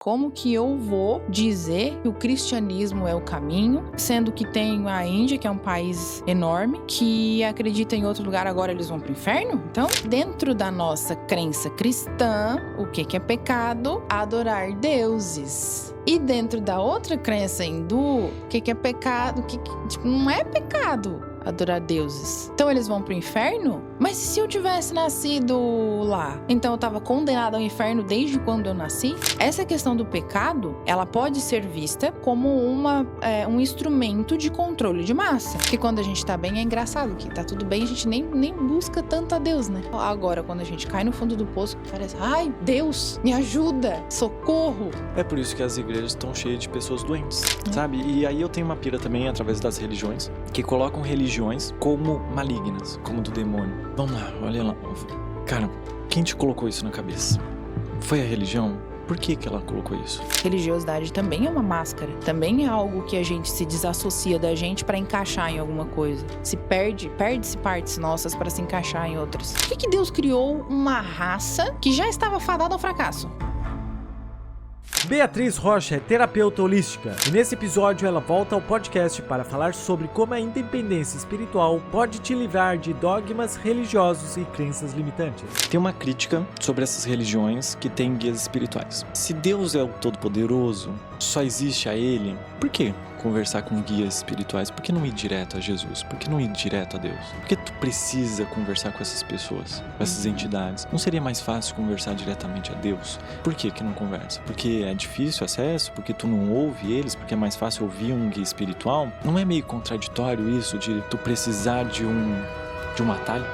Como que eu vou dizer que o cristianismo é o caminho, sendo que tem a Índia, que é um país enorme, que acredita em outro lugar, agora eles vão pro inferno? Então, dentro da nossa crença cristã, o que é pecado? Adorar deuses. E dentro da outra crença hindu, o que é pecado? Tipo, não é pecado adorar deuses. Então eles vão pro inferno? Mas e se eu tivesse nascido lá? Então eu tava condenada ao inferno desde quando eu nasci? Essa questão do pecado, ela pode ser vista como um instrumento de controle de massa. Porque quando a gente tá bem, é engraçado, que tá tudo bem, a gente nem busca tanto a Deus, né? Agora, quando a gente cai no fundo do poço, parece, ai, Deus, me ajuda, socorro. É por isso que as igrejas estão cheias de pessoas doentes, sabe? E aí eu tenho uma pira também, através das religiões, que colocam religiões como malignas, como do demônio. Vamos lá, olha lá. Cara, quem te colocou isso na cabeça? Foi a religião? Por que ela colocou isso? Religiosidade também é uma máscara. Também é algo que a gente se desassocia da gente pra encaixar em alguma coisa. Perde-se partes nossas pra se encaixar em outras. Por que Deus criou uma raça que já estava fadada ao fracasso? Beatriz Rocha é terapeuta holística e nesse episódio ela volta ao podcast para falar sobre como a independência espiritual pode te livrar de dogmas religiosos e crenças limitantes. Tem uma crítica sobre essas religiões que têm guias espirituais. Se Deus é o Todo-Poderoso, só existe a Ele, por que conversar com guias espirituais? Por que não ir direto a Jesus? Por que não ir direto a Deus? Por que tu precisa conversar com essas pessoas, com essas entidades? Não seria mais fácil conversar diretamente a Deus? Por que não conversa? Porque é difícil o acesso? Porque tu não ouve eles? Porque é mais fácil ouvir um guia espiritual? Não é meio contraditório isso de tu precisar de um atalho?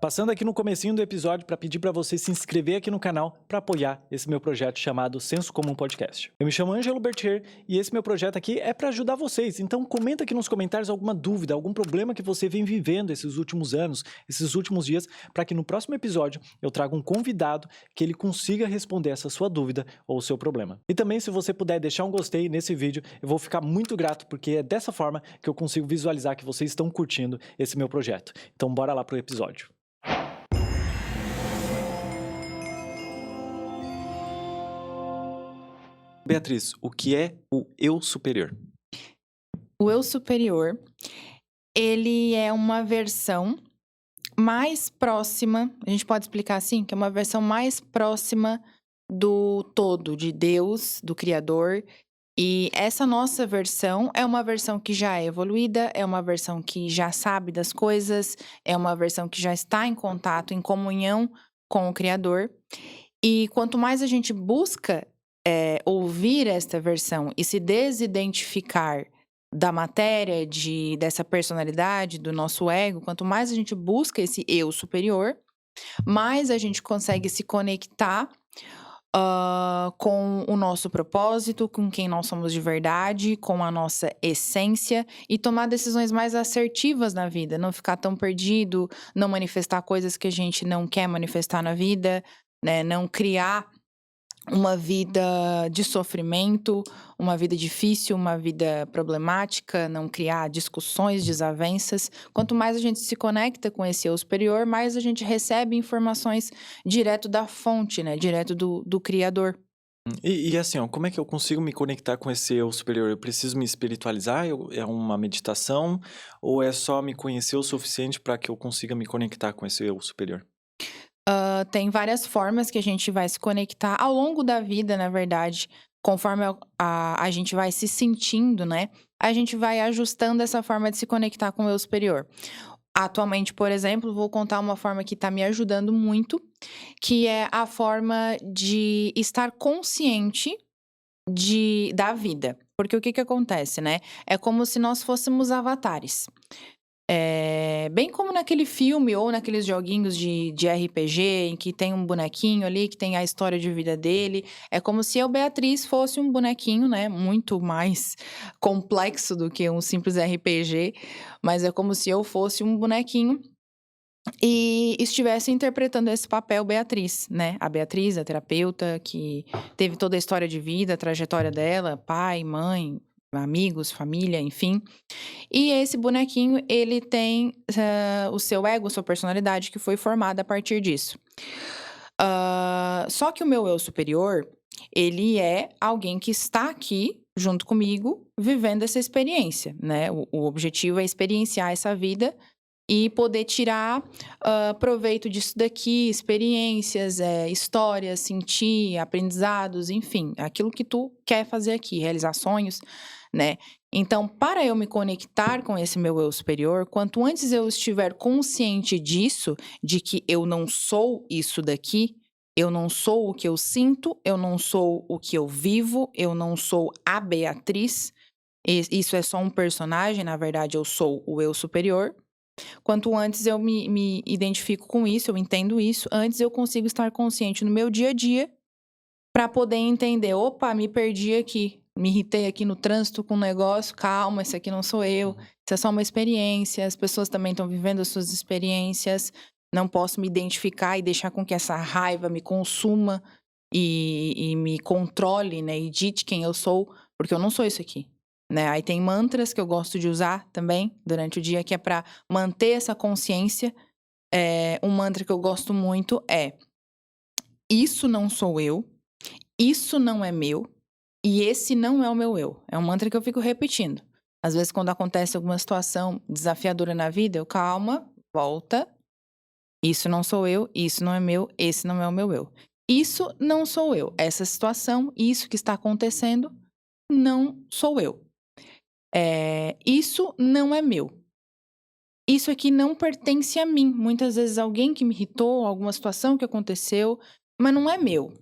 Passando aqui no comecinho do episódio para pedir para você se inscrever aqui no canal para apoiar esse meu projeto chamado Senso Comum Podcast. Eu me chamo Ângelo Bertier e esse meu projeto aqui é para ajudar vocês. Então comenta aqui nos comentários alguma dúvida, algum problema que você vem vivendo esses últimos anos, esses últimos dias, para que no próximo episódio eu traga um convidado que ele consiga responder essa sua dúvida ou o seu problema. E também, se você puder deixar um gostei nesse vídeo, eu vou ficar muito grato, porque é dessa forma que eu consigo visualizar que vocês estão curtindo esse meu projeto. Então bora lá pro episódio. Beatriz, o que é o eu superior? O eu superior, ele é uma versão mais próxima, a gente pode explicar assim, que é uma versão mais próxima do todo, de Deus, do Criador. E essa nossa versão é uma versão que já é evoluída, é uma versão que já sabe das coisas, é uma versão que já está em contato, em comunhão com o Criador. E quanto mais a gente busca ouvir esta versão e se desidentificar da matéria, dessa personalidade, do nosso ego, quanto mais a gente busca esse eu superior, mais a gente consegue se conectar com o nosso propósito, com quem nós somos de verdade, com a nossa essência e tomar decisões mais assertivas na vida, não ficar tão perdido, não manifestar coisas que a gente não quer manifestar na vida, né? Não criar uma vida de sofrimento, uma vida difícil, uma vida problemática, não criar discussões, desavenças. Quanto mais a gente se conecta com esse eu superior, mais a gente recebe informações direto da fonte, né? Direto do Criador. E assim, ó, como é que eu consigo me conectar com esse eu superior? Eu preciso me espiritualizar? É uma meditação? Ou é só me conhecer o suficiente para que eu consiga me conectar com esse eu superior? Tem várias formas que a gente vai se conectar ao longo da vida, na verdade. Conforme a gente vai se sentindo, né? A gente vai ajustando essa forma de se conectar com o eu superior. Atualmente, por exemplo, vou contar uma forma que está me ajudando muito, que é a forma de estar consciente da vida. Porque o que acontece, né? É como se nós fôssemos avatares. Bem como naquele filme ou naqueles joguinhos de RPG, em que tem um bonequinho ali, que tem a história de vida dele. É como se eu, Beatriz, fosse um bonequinho, né? Muito mais complexo do que um simples RPG. Mas é como se eu fosse um bonequinho e estivesse interpretando esse papel Beatriz, né? A Beatriz, a terapeuta, que teve toda a história de vida, a trajetória dela, pai, mãe, amigos, família, enfim. E esse bonequinho, ele tem o seu ego, sua personalidade, que foi formada a partir disso. Só que o meu eu superior, ele é alguém que está aqui junto comigo, vivendo essa experiência, né? O objetivo é experienciar essa vida e poder tirar proveito disso daqui, experiências, histórias, sentir, aprendizados, enfim, aquilo que tu quer fazer aqui, realizar sonhos, né? Então, para eu me conectar com esse meu eu superior, quanto antes eu estiver consciente disso, de que eu não sou isso daqui, eu não sou o que eu sinto, eu não sou o que eu vivo, eu não sou a Beatriz, isso é só um personagem, na verdade eu sou o eu superior. Quanto antes eu me identifico com isso, eu entendo isso, antes eu consigo estar consciente no meu dia a dia para poder entender, opa, me perdi aqui, me irritei aqui no trânsito com um negócio, calma, esse aqui não sou eu, isso é só uma experiência, as pessoas também estão vivendo as suas experiências, não posso me identificar e deixar com que essa raiva me consuma e me controle, né, e dite quem eu sou, porque eu não sou isso aqui. Né? Aí tem mantras que eu gosto de usar também durante o dia, que é para manter essa consciência. Um mantra que eu gosto muito é: isso não sou eu, isso não é meu, e esse não é o meu eu. É um mantra que eu fico repetindo. Às vezes, quando acontece alguma situação desafiadora na vida, eu, calma, volta. Isso não sou eu, isso não é meu, esse não é o meu eu. Isso não sou eu. Essa situação, isso que está acontecendo, não sou eu. Isso não é meu. Isso aqui não pertence a mim. Muitas vezes alguém que me irritou, alguma situação que aconteceu, mas não é meu.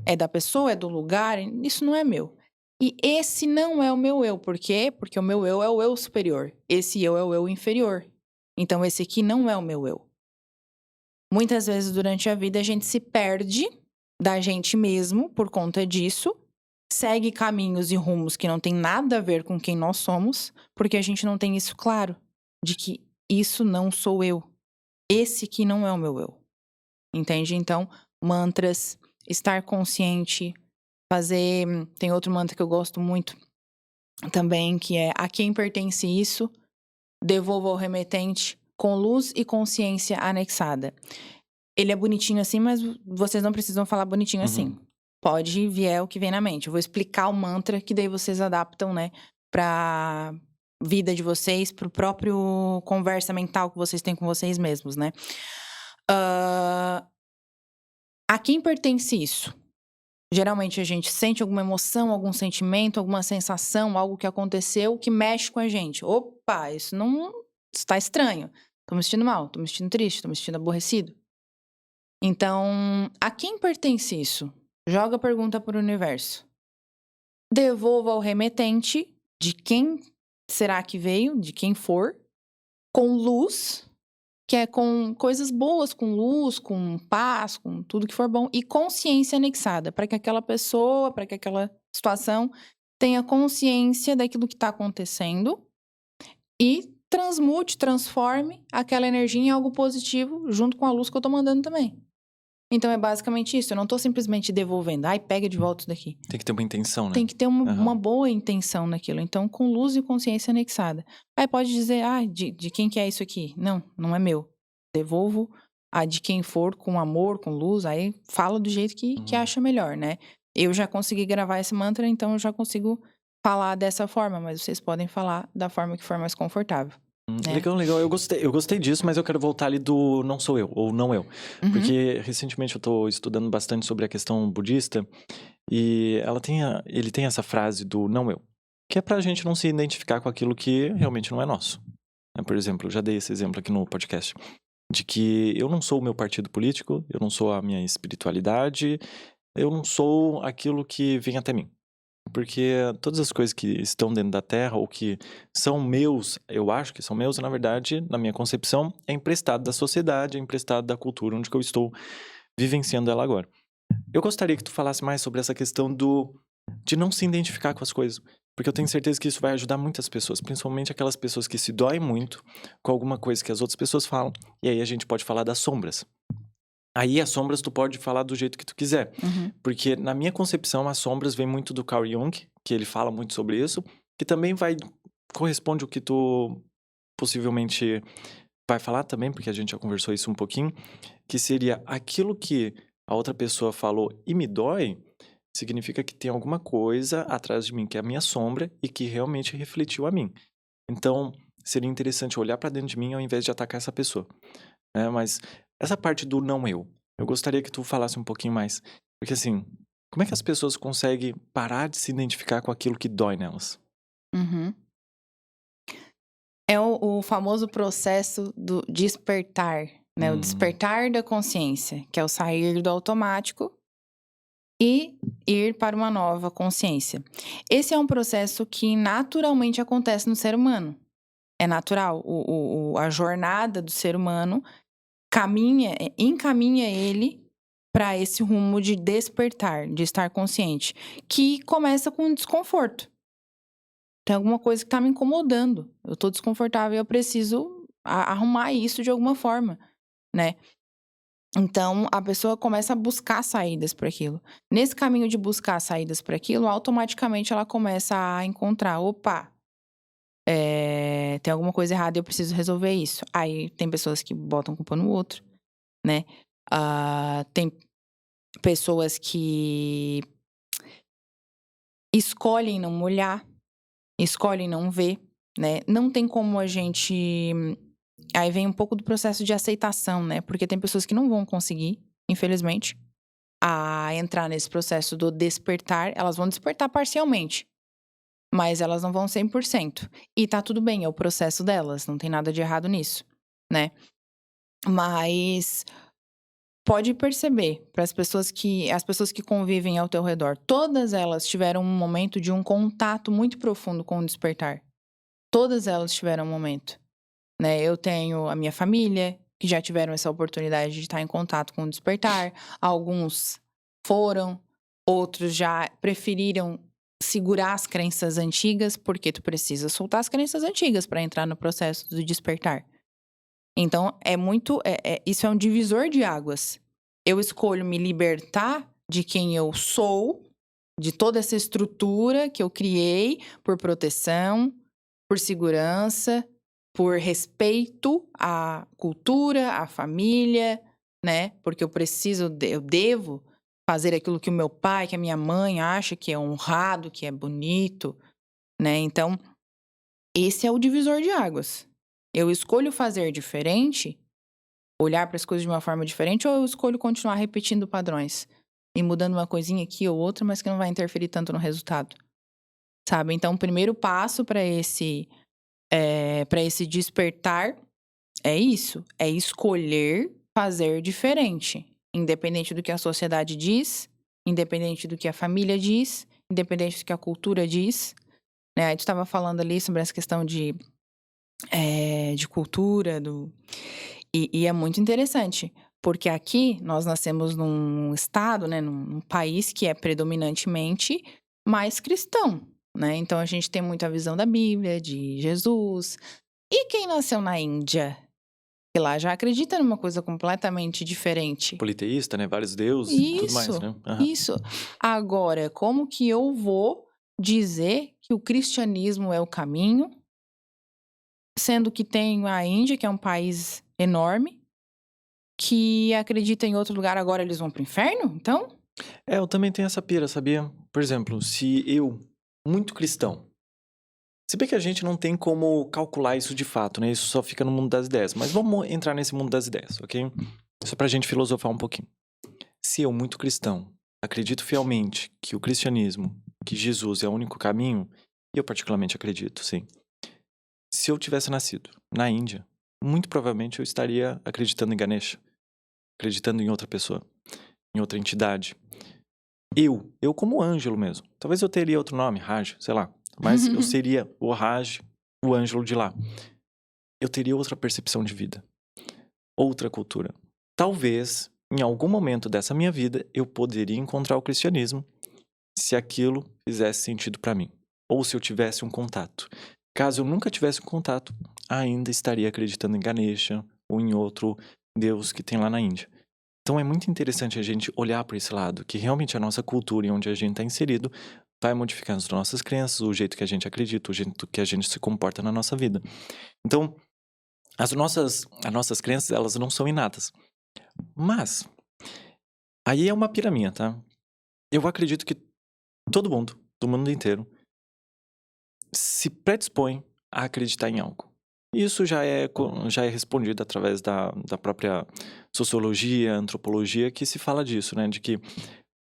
É da pessoa, é do lugar, isso não é meu. E esse não é o meu eu. Por quê? Porque o meu eu é o eu superior. Esse eu é o eu inferior. Então esse aqui não é o meu eu. Muitas vezes durante a vida a gente se perde da gente mesmo por conta disso. Segue caminhos e rumos que não tem nada a ver com quem nós somos, porque a gente não tem isso claro, de que isso não sou eu. Esse que não é o meu eu. Entende? Então, mantras, estar consciente, fazer... Tem outro mantra que eu gosto muito também, que é: a quem pertence isso, devolva ao remetente com luz e consciência anexada. Ele é bonitinho assim, mas vocês não precisam falar bonitinho assim. Pode vier o que vem na mente. Eu vou explicar o mantra, que daí vocês adaptam, né, pra vida de vocês, pro próprio conversa mental que vocês têm com vocês mesmos, né? A quem pertence isso? Geralmente a gente sente alguma emoção, algum sentimento, alguma sensação, algo que aconteceu que mexe com a gente. Opa, isso tá estranho. Tô me sentindo mal, tô me sentindo triste, tô me sentindo aborrecido. Então, a quem pertence isso? Joga a pergunta para o universo. Devolva ao remetente, de quem será que veio, de quem for, com luz, que é com coisas boas, com luz, com paz, com tudo que for bom, e consciência anexada, para que aquela pessoa, para que aquela situação tenha consciência daquilo que está acontecendo e transmute, transforme aquela energia em algo positivo, junto com a luz que eu estou mandando também. Então é basicamente isso, eu não tô simplesmente devolvendo, pega de volta isso daqui. Tem que ter uma intenção, né? Tem que ter uma boa intenção naquilo, então com luz e consciência anexada. Aí pode dizer, de quem que é isso aqui? Não, não é meu. Devolvo de quem for, com amor, com luz, aí fala do jeito que acha melhor, né? Eu já consegui gravar esse mantra, então eu já consigo falar dessa forma, mas vocês podem falar da forma que for mais confortável. Né? Legal. Eu gostei disso, mas eu quero voltar ali do não sou eu, ou não eu. Porque recentemente eu tô estudando bastante sobre a questão budista e ele tem essa frase do não eu, que é pra gente não se identificar com aquilo que realmente não é nosso. Por exemplo, eu já dei esse exemplo aqui no podcast, de que eu não sou o meu partido político, eu não sou a minha espiritualidade, eu não sou aquilo que vem até mim. Porque todas as coisas que estão dentro da Terra, ou que são meus, eu acho que são meus, na verdade, na minha concepção, é emprestado da sociedade, é emprestado da cultura onde eu estou vivenciando ela agora. Eu gostaria que tu falasse mais sobre essa questão de não se identificar com as coisas. Porque eu tenho certeza que isso vai ajudar muitas pessoas, principalmente aquelas pessoas que se doem muito com alguma coisa que as outras pessoas falam. E aí a gente pode falar das sombras. Aí as sombras tu pode falar do jeito que tu quiser. Porque na minha concepção as sombras vêm muito do Carl Jung, que ele fala muito sobre isso, que também corresponde ao que tu possivelmente vai falar também, porque a gente já conversou isso um pouquinho, que seria aquilo que a outra pessoa falou e me dói, significa que tem alguma coisa atrás de mim, que é a minha sombra e que realmente refletiu a mim. Então, seria interessante olhar para dentro de mim ao invés de atacar essa pessoa, né? Mas essa parte do não eu gostaria que tu falasse um pouquinho mais. Porque assim, como é que as pessoas conseguem parar de se identificar com aquilo que dói nelas? Uhum. É o famoso processo do despertar, né? O despertar da consciência, que é o sair do automático e ir para uma nova consciência. Esse é um processo que naturalmente acontece no ser humano. É natural. A jornada do ser humano encaminha ele para esse rumo de despertar, de estar consciente, que começa com desconforto. Tem alguma coisa que tá me incomodando. Eu tô desconfortável e eu preciso arrumar isso de alguma forma, né? Então, a pessoa começa a buscar saídas para aquilo. Nesse caminho de buscar saídas para aquilo, automaticamente ela começa a encontrar, opa, tem alguma coisa errada e eu preciso resolver isso. Aí tem pessoas que botam culpa no outro, né? Tem pessoas que escolhem não olhar, escolhem não ver, né? Não tem como a gente. Aí vem um pouco do processo de aceitação, né? Porque tem pessoas que não vão conseguir, infelizmente, a entrar nesse processo do despertar. Elas vão despertar parcialmente, mas elas não vão 100%. E tá tudo bem, é o processo delas, não tem nada de errado nisso, né? Mas pode perceber, para as pessoas que convivem ao teu redor, todas elas tiveram um momento de um contato muito profundo com o despertar. Todas elas tiveram um momento, né? Eu tenho a minha família, que já tiveram essa oportunidade de estar em contato com o despertar. Alguns foram, outros já preferiram segurar as crenças antigas, porque tu precisa soltar as crenças antigas para entrar no processo do despertar. Então, isso é um divisor de águas. Eu escolho me libertar de quem eu sou, de toda essa estrutura que eu criei por proteção, por segurança, por respeito à cultura, à família, né? Porque eu devo fazer aquilo que o meu pai, que a minha mãe acha que é honrado, que é bonito, né? Então, esse é o divisor de águas. Eu escolho fazer diferente, olhar para as coisas de uma forma diferente, ou eu escolho continuar repetindo padrões e mudando uma coisinha aqui ou outra, mas que não vai interferir tanto no resultado, sabe? Então, o primeiro passo para esse despertar é isso, é escolher fazer diferente, independente do que a sociedade diz, independente do que a família diz, independente do que a cultura diz, né? Aí tu estava falando ali sobre essa questão de cultura, e é muito interessante, porque aqui nós nascemos num estado, né, num país que é predominantemente mais cristão, né? Então a gente tem muita visão da Bíblia, de Jesus. E quem nasceu na Índia? Que lá já acredita numa coisa completamente diferente. Politeísta, né? Vários deuses e tudo mais, né? Isso. Agora, como que eu vou dizer que o cristianismo é o caminho, sendo que tem a Índia, que é um país enorme, que acredita em outro lugar, agora eles vão pro inferno? Então? Eu também tenho essa pira, sabia? Por exemplo, se eu, muito cristão, se bem que a gente não tem como calcular isso de fato, né? Isso só fica no mundo das ideias. Mas vamos entrar nesse mundo das ideias, ok? Só pra gente filosofar um pouquinho. Se eu, muito cristão, acredito fielmente que o cristianismo, que Jesus é o único caminho, e eu particularmente acredito, sim. Se eu tivesse nascido na Índia, muito provavelmente eu estaria acreditando em Ganesha, acreditando em outra pessoa, em outra entidade. Eu como Ângelo mesmo. Talvez eu teria outro nome, Raj, sei lá. Mas eu seria o Raj, o Ângelo de lá. Eu teria outra percepção de vida. Outra cultura. Talvez, em algum momento dessa minha vida, eu poderia encontrar o cristianismo se aquilo fizesse sentido para mim. Ou se eu tivesse um contato. Caso eu nunca tivesse um contato, ainda estaria acreditando em Ganesha ou em outro deus que tem lá na Índia. Então é muito interessante a gente olhar para esse lado, que realmente a nossa cultura e onde a gente está inserido vai modificando as nossas crenças, o jeito que a gente acredita, o jeito que a gente se comporta na nossa vida. Então, as nossas crenças, elas não são inatas. Mas, Aí é uma pira minha, tá? Eu acredito que todo mundo, do mundo inteiro, se predispõe a acreditar em algo. Isso já é respondido através da própria sociologia, antropologia, que se fala disso, né? De que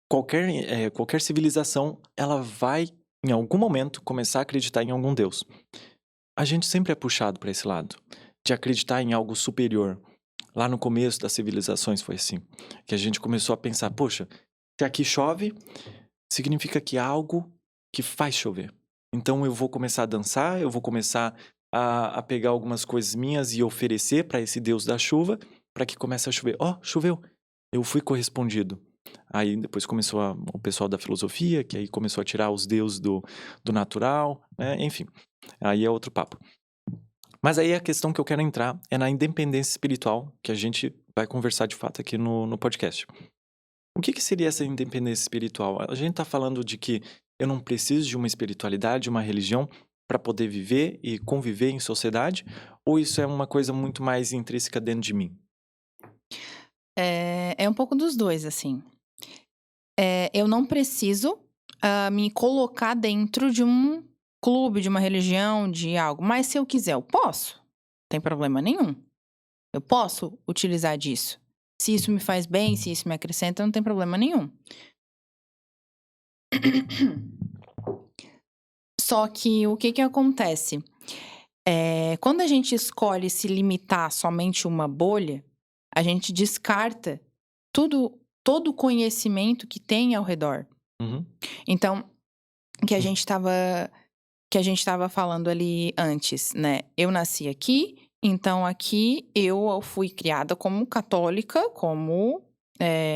qualquer civilização, ela vai, em algum momento, começar a acreditar em algum Deus. A gente sempre é puxado para esse lado, de acreditar em algo superior. Lá no começo das civilizações foi assim, que a gente começou a pensar, poxa, se aqui chove, significa que há algo que faz chover. Então eu vou começar a dançar, eu vou começar a pegar algumas coisas minhas e oferecer para esse Deus da chuva, para que comece a chover. Ó, choveu! Eu fui correspondido. Aí depois começou o pessoal da filosofia, que aí começou a tirar os deuses do natural, né? Enfim, aí é outro papo. Mas aí a questão que eu quero entrar é na independência espiritual, que a gente vai conversar de fato aqui no podcast. O que seria essa independência espiritual? A gente está falando de que eu não preciso de uma espiritualidade, uma religião, para poder viver e conviver em sociedade? Ou isso é uma coisa muito mais intrínseca dentro de mim? É um pouco dos dois, assim. Eu não preciso me colocar dentro de um clube, de uma religião, de algo. Mas se eu quiser, eu posso. Não tem problema nenhum. Eu posso utilizar disso. Se isso me faz bem, se isso me acrescenta, não tem problema nenhum. Só que o que acontece? Quando a gente escolhe se limitar somente a uma bolha, a gente descarta todo o conhecimento que tem ao redor. Uhum. Então, que a gente estava falando ali antes, né? Eu nasci aqui, então aqui eu fui criada como católica, como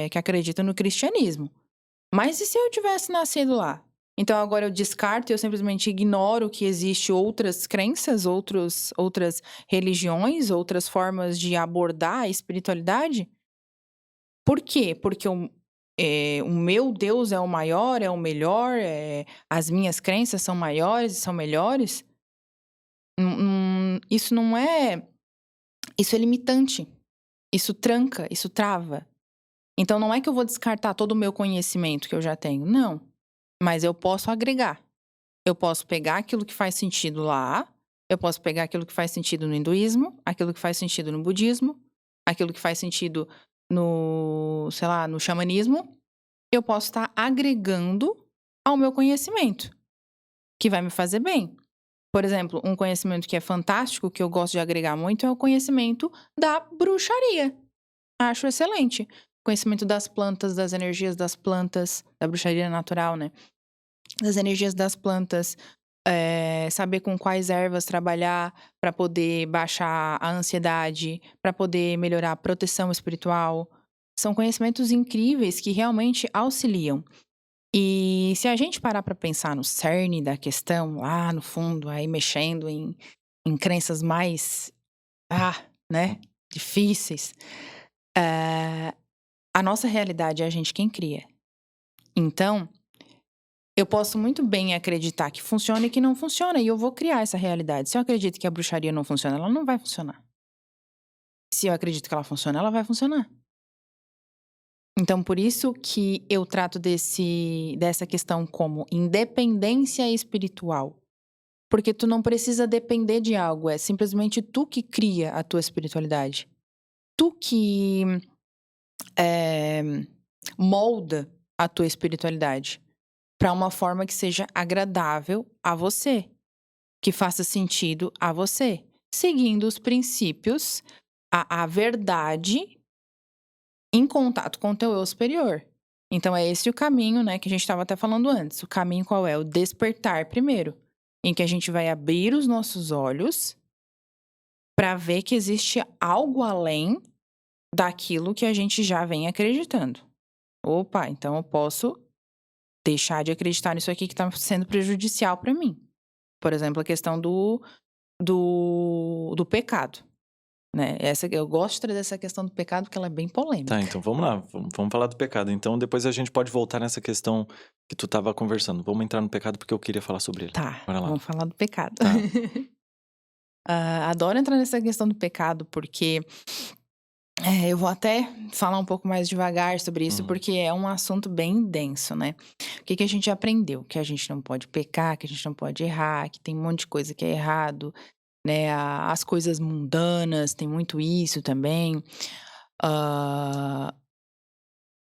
que acredita no cristianismo. Mas e se eu tivesse nascido lá? Então agora eu descarto e eu simplesmente ignoro que existe outras crenças, outras religiões, outras formas de abordar a espiritualidade? Por quê? Porque o meu Deus é o maior, é o melhor, as minhas crenças são maiores e são melhores? Isso não é. Isso é limitante. Isso tranca, isso trava. Então não é que eu vou descartar todo o meu conhecimento que eu já tenho. Não. Mas eu posso agregar. Eu posso pegar aquilo que faz sentido lá, eu posso pegar aquilo que faz sentido no hinduísmo, aquilo que faz sentido no budismo, aquilo que faz sentido no xamanismo. Eu posso estar agregando ao meu conhecimento, que vai me fazer bem. Por exemplo, um conhecimento que é fantástico, que eu gosto de agregar muito, é o conhecimento da bruxaria. Acho excelente. Conhecimento das plantas, das energias das plantas, da bruxaria natural, né? Das energias das plantas, saber com quais ervas trabalhar para poder baixar a ansiedade, para poder melhorar a proteção espiritual. São conhecimentos incríveis que realmente auxiliam. E se a gente parar para pensar no cerne da questão, lá no fundo, aí mexendo em crenças mais, né, difíceis, a nossa realidade é a gente quem cria. Então, eu posso muito bem acreditar que funciona e que não funciona, e eu vou criar essa realidade. Se eu acredito que a bruxaria não funciona, ela não vai funcionar. Se eu acredito que ela funciona, ela vai funcionar. Então, por isso que eu trato dessa questão como independência espiritual. Porque tu não precisa depender de algo, é simplesmente tu que cria a tua espiritualidade. Tu que molda a tua espiritualidade para uma forma que seja agradável a você, que faça sentido a você, seguindo os princípios, a verdade em contato com o teu eu superior. Então é esse o caminho, né, que a gente estava até falando antes. O caminho qual é? O despertar primeiro, em que a gente vai abrir os nossos olhos para ver que existe algo além daquilo que a gente já vem acreditando. Opa, então eu posso deixar de acreditar nisso aqui que está sendo prejudicial para mim. Por exemplo, a questão do pecado. Né? Eu gosto de trazer essa questão do pecado porque ela é bem polêmica. Tá, então vamos lá, vamos falar do pecado. Então depois a gente pode voltar nessa questão que tu estava conversando. Vamos entrar no pecado porque eu queria falar sobre ele. Tá, Bora lá. vamos falar do pecado. Tá. Adoro entrar nessa questão do pecado porque Eu vou até falar um pouco mais devagar sobre isso, Uhum. porque é um assunto bem denso, né? O que que a gente aprendeu? Que a gente não pode pecar, que a gente não pode errar, que tem um monte de coisa que é errado, né? As coisas mundanas, tem muito isso também. Ah,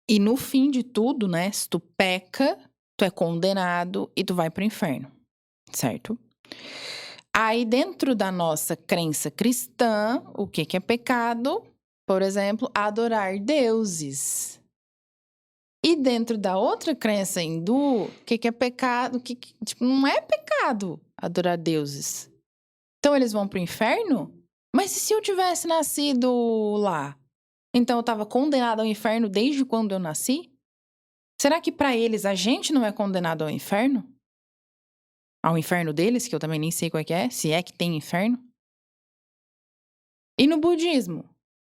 e no fim de tudo, né? Se tu peca, tu é condenado e tu vai pro inferno, certo? Aí, dentro da nossa crença cristã, o que que é pecado? Por exemplo, adorar deuses. E dentro da outra crença hindu, o que que é pecado? Tipo, não é pecado adorar deuses. Então eles vão pro inferno? Mas e se eu tivesse nascido lá? Então eu tava condenado ao inferno desde quando eu nasci? Será que pra eles a gente não é condenado ao inferno? Ao inferno deles, que eu também nem sei qual é, se é que tem inferno? E no budismo?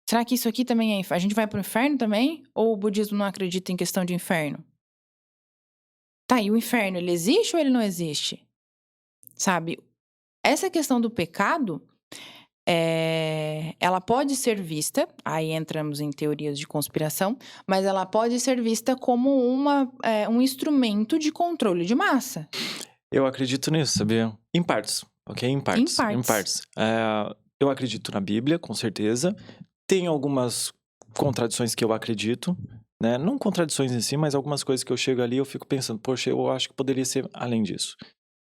Será que isso aqui também é inferno? A gente vai pro inferno também? Ou o budismo não acredita em questão de inferno? Tá, e o inferno, ele existe ou ele não existe? Sabe? Essa questão do pecado, ela pode ser vista, aí entramos em teorias de conspiração, mas ela pode ser vista como um instrumento de controle de massa, Eu acredito nisso, sabia? Em partes, ok? Em em partes, em partes. partes. Eu acredito na Bíblia, com certeza. Tem algumas contradições que eu acredito, né? Não contradições em si, mas algumas coisas que eu chego ali e eu fico pensando, poxa, eu acho que poderia ser além disso.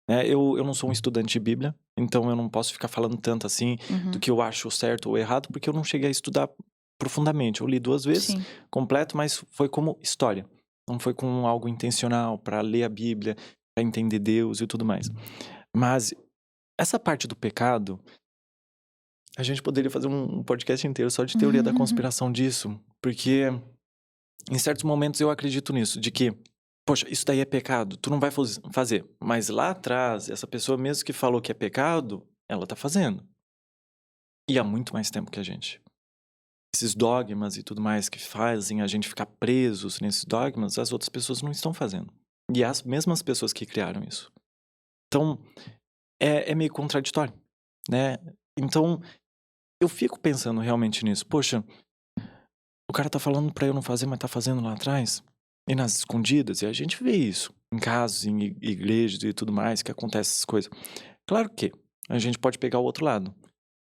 Né? Eu não sou um estudante de Bíblia, então eu não posso ficar falando tanto assim do Uhum, que eu acho certo ou errado, porque eu não cheguei a estudar profundamente. Eu li 2 vezes, sim. completo, mas foi como história. Não foi com algo intencional, para ler a Bíblia, para entender Deus e tudo mais. Mas essa parte do pecado, a gente poderia fazer um podcast inteiro só de teoria da conspiração disso, porque em certos momentos eu acredito nisso, de que, poxa, isso daí é pecado, tu não vai fazer. Mas lá atrás, essa pessoa mesmo que falou que é pecado, ela tá fazendo. E há muito mais tempo que a gente. Esses dogmas e tudo mais que fazem a gente ficar presos nesses dogmas, as outras pessoas não estão fazendo. E as mesmas pessoas que criaram isso. Então, é meio contraditório, né? Então, eu fico pensando realmente nisso. Poxa, o cara tá falando pra eu não fazer, mas tá fazendo lá atrás. E nas escondidas, e a gente vê isso em casos, em igrejas e tudo mais, que acontece essas coisas. Claro que a gente pode pegar o outro lado.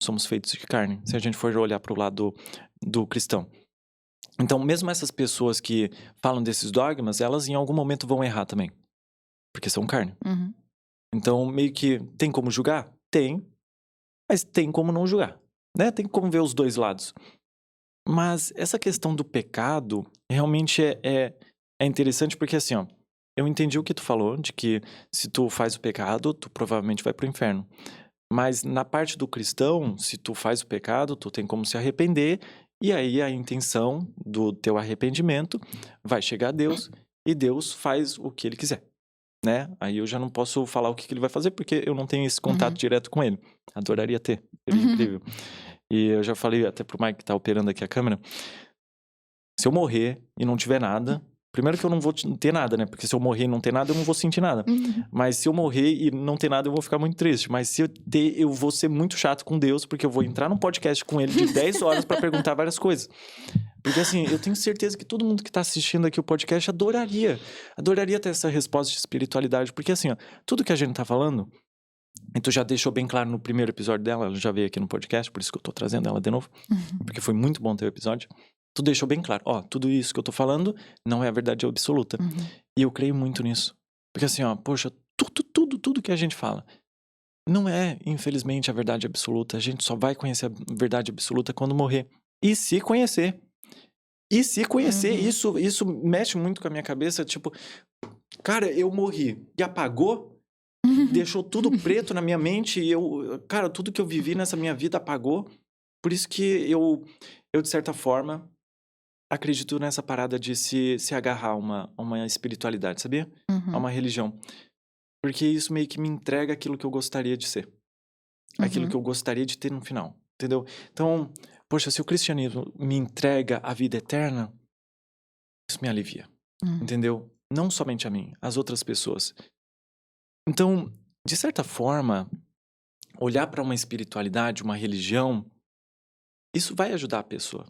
Somos feitos de carne, se a gente for olhar pro lado do cristão. Então, mesmo essas pessoas que falam desses dogmas, elas em algum momento vão errar também. Porque são carne. Uhum, Então, meio que tem como julgar? Tem, mas tem como não julgar, né? Tem como ver os dois lados. Mas essa questão do pecado realmente é interessante porque assim, ó, eu entendi o que tu falou, de que se tu faz o pecado, tu provavelmente vai pro inferno. Mas na parte do cristão, se tu faz o pecado, tu tem como se arrepender, e aí a intenção do teu arrependimento vai chegar a Deus, e Deus faz o que ele quiser, né? Aí eu já não posso falar o que ele vai fazer, porque eu não tenho esse contato uhum. direto com ele. Adoraria ter, seria incrível. E eu já falei até pro Mike que tá operando aqui a câmera, se eu morrer e não tiver nada, primeiro que eu não vou ter nada, né? Porque se eu morrer e não ter nada, eu não vou sentir nada. Uhum. Mas se eu morrer e não ter nada, eu vou ficar muito triste. Mas se eu ter, eu vou ser muito chato com Deus, porque eu vou entrar num podcast com ele de 10 horas pra perguntar várias coisas. Porque assim, eu tenho certeza que todo mundo que tá assistindo aqui o podcast adoraria ter essa resposta de espiritualidade. Porque assim, ó, tudo que a gente tá falando, e tu já deixou bem claro no primeiro episódio dela, ela já veio aqui no podcast, por isso que eu tô trazendo ela de novo, porque foi muito bom ter o episódio. Tu deixou bem claro, ó, tudo isso que eu tô falando não é a verdade absoluta. Uhum. E eu creio muito nisso. Porque assim, ó, poxa, tudo que a gente fala não é, infelizmente, a verdade absoluta. A gente só vai conhecer a verdade absoluta quando morrer. E se conhecer. E se conhecer, Uhum. isso mexe muito com a minha cabeça, tipo, cara, eu morri e apagou, deixou tudo preto na minha mente e cara, tudo que eu vivi nessa minha vida apagou. Por isso que eu de certa forma, acredito nessa parada de se agarrar a uma espiritualidade, sabia? A Uhum. uma religião. Porque isso meio que me entrega aquilo que eu gostaria de ser. Aquilo que Uhum. eu gostaria de ter no final, entendeu? Então, poxa, se o cristianismo me entrega a vida eterna, isso me alivia, Uhum. entendeu? Não somente a mim, as outras pessoas. Então, de certa forma, olhar para uma espiritualidade, uma religião, isso vai ajudar a pessoa.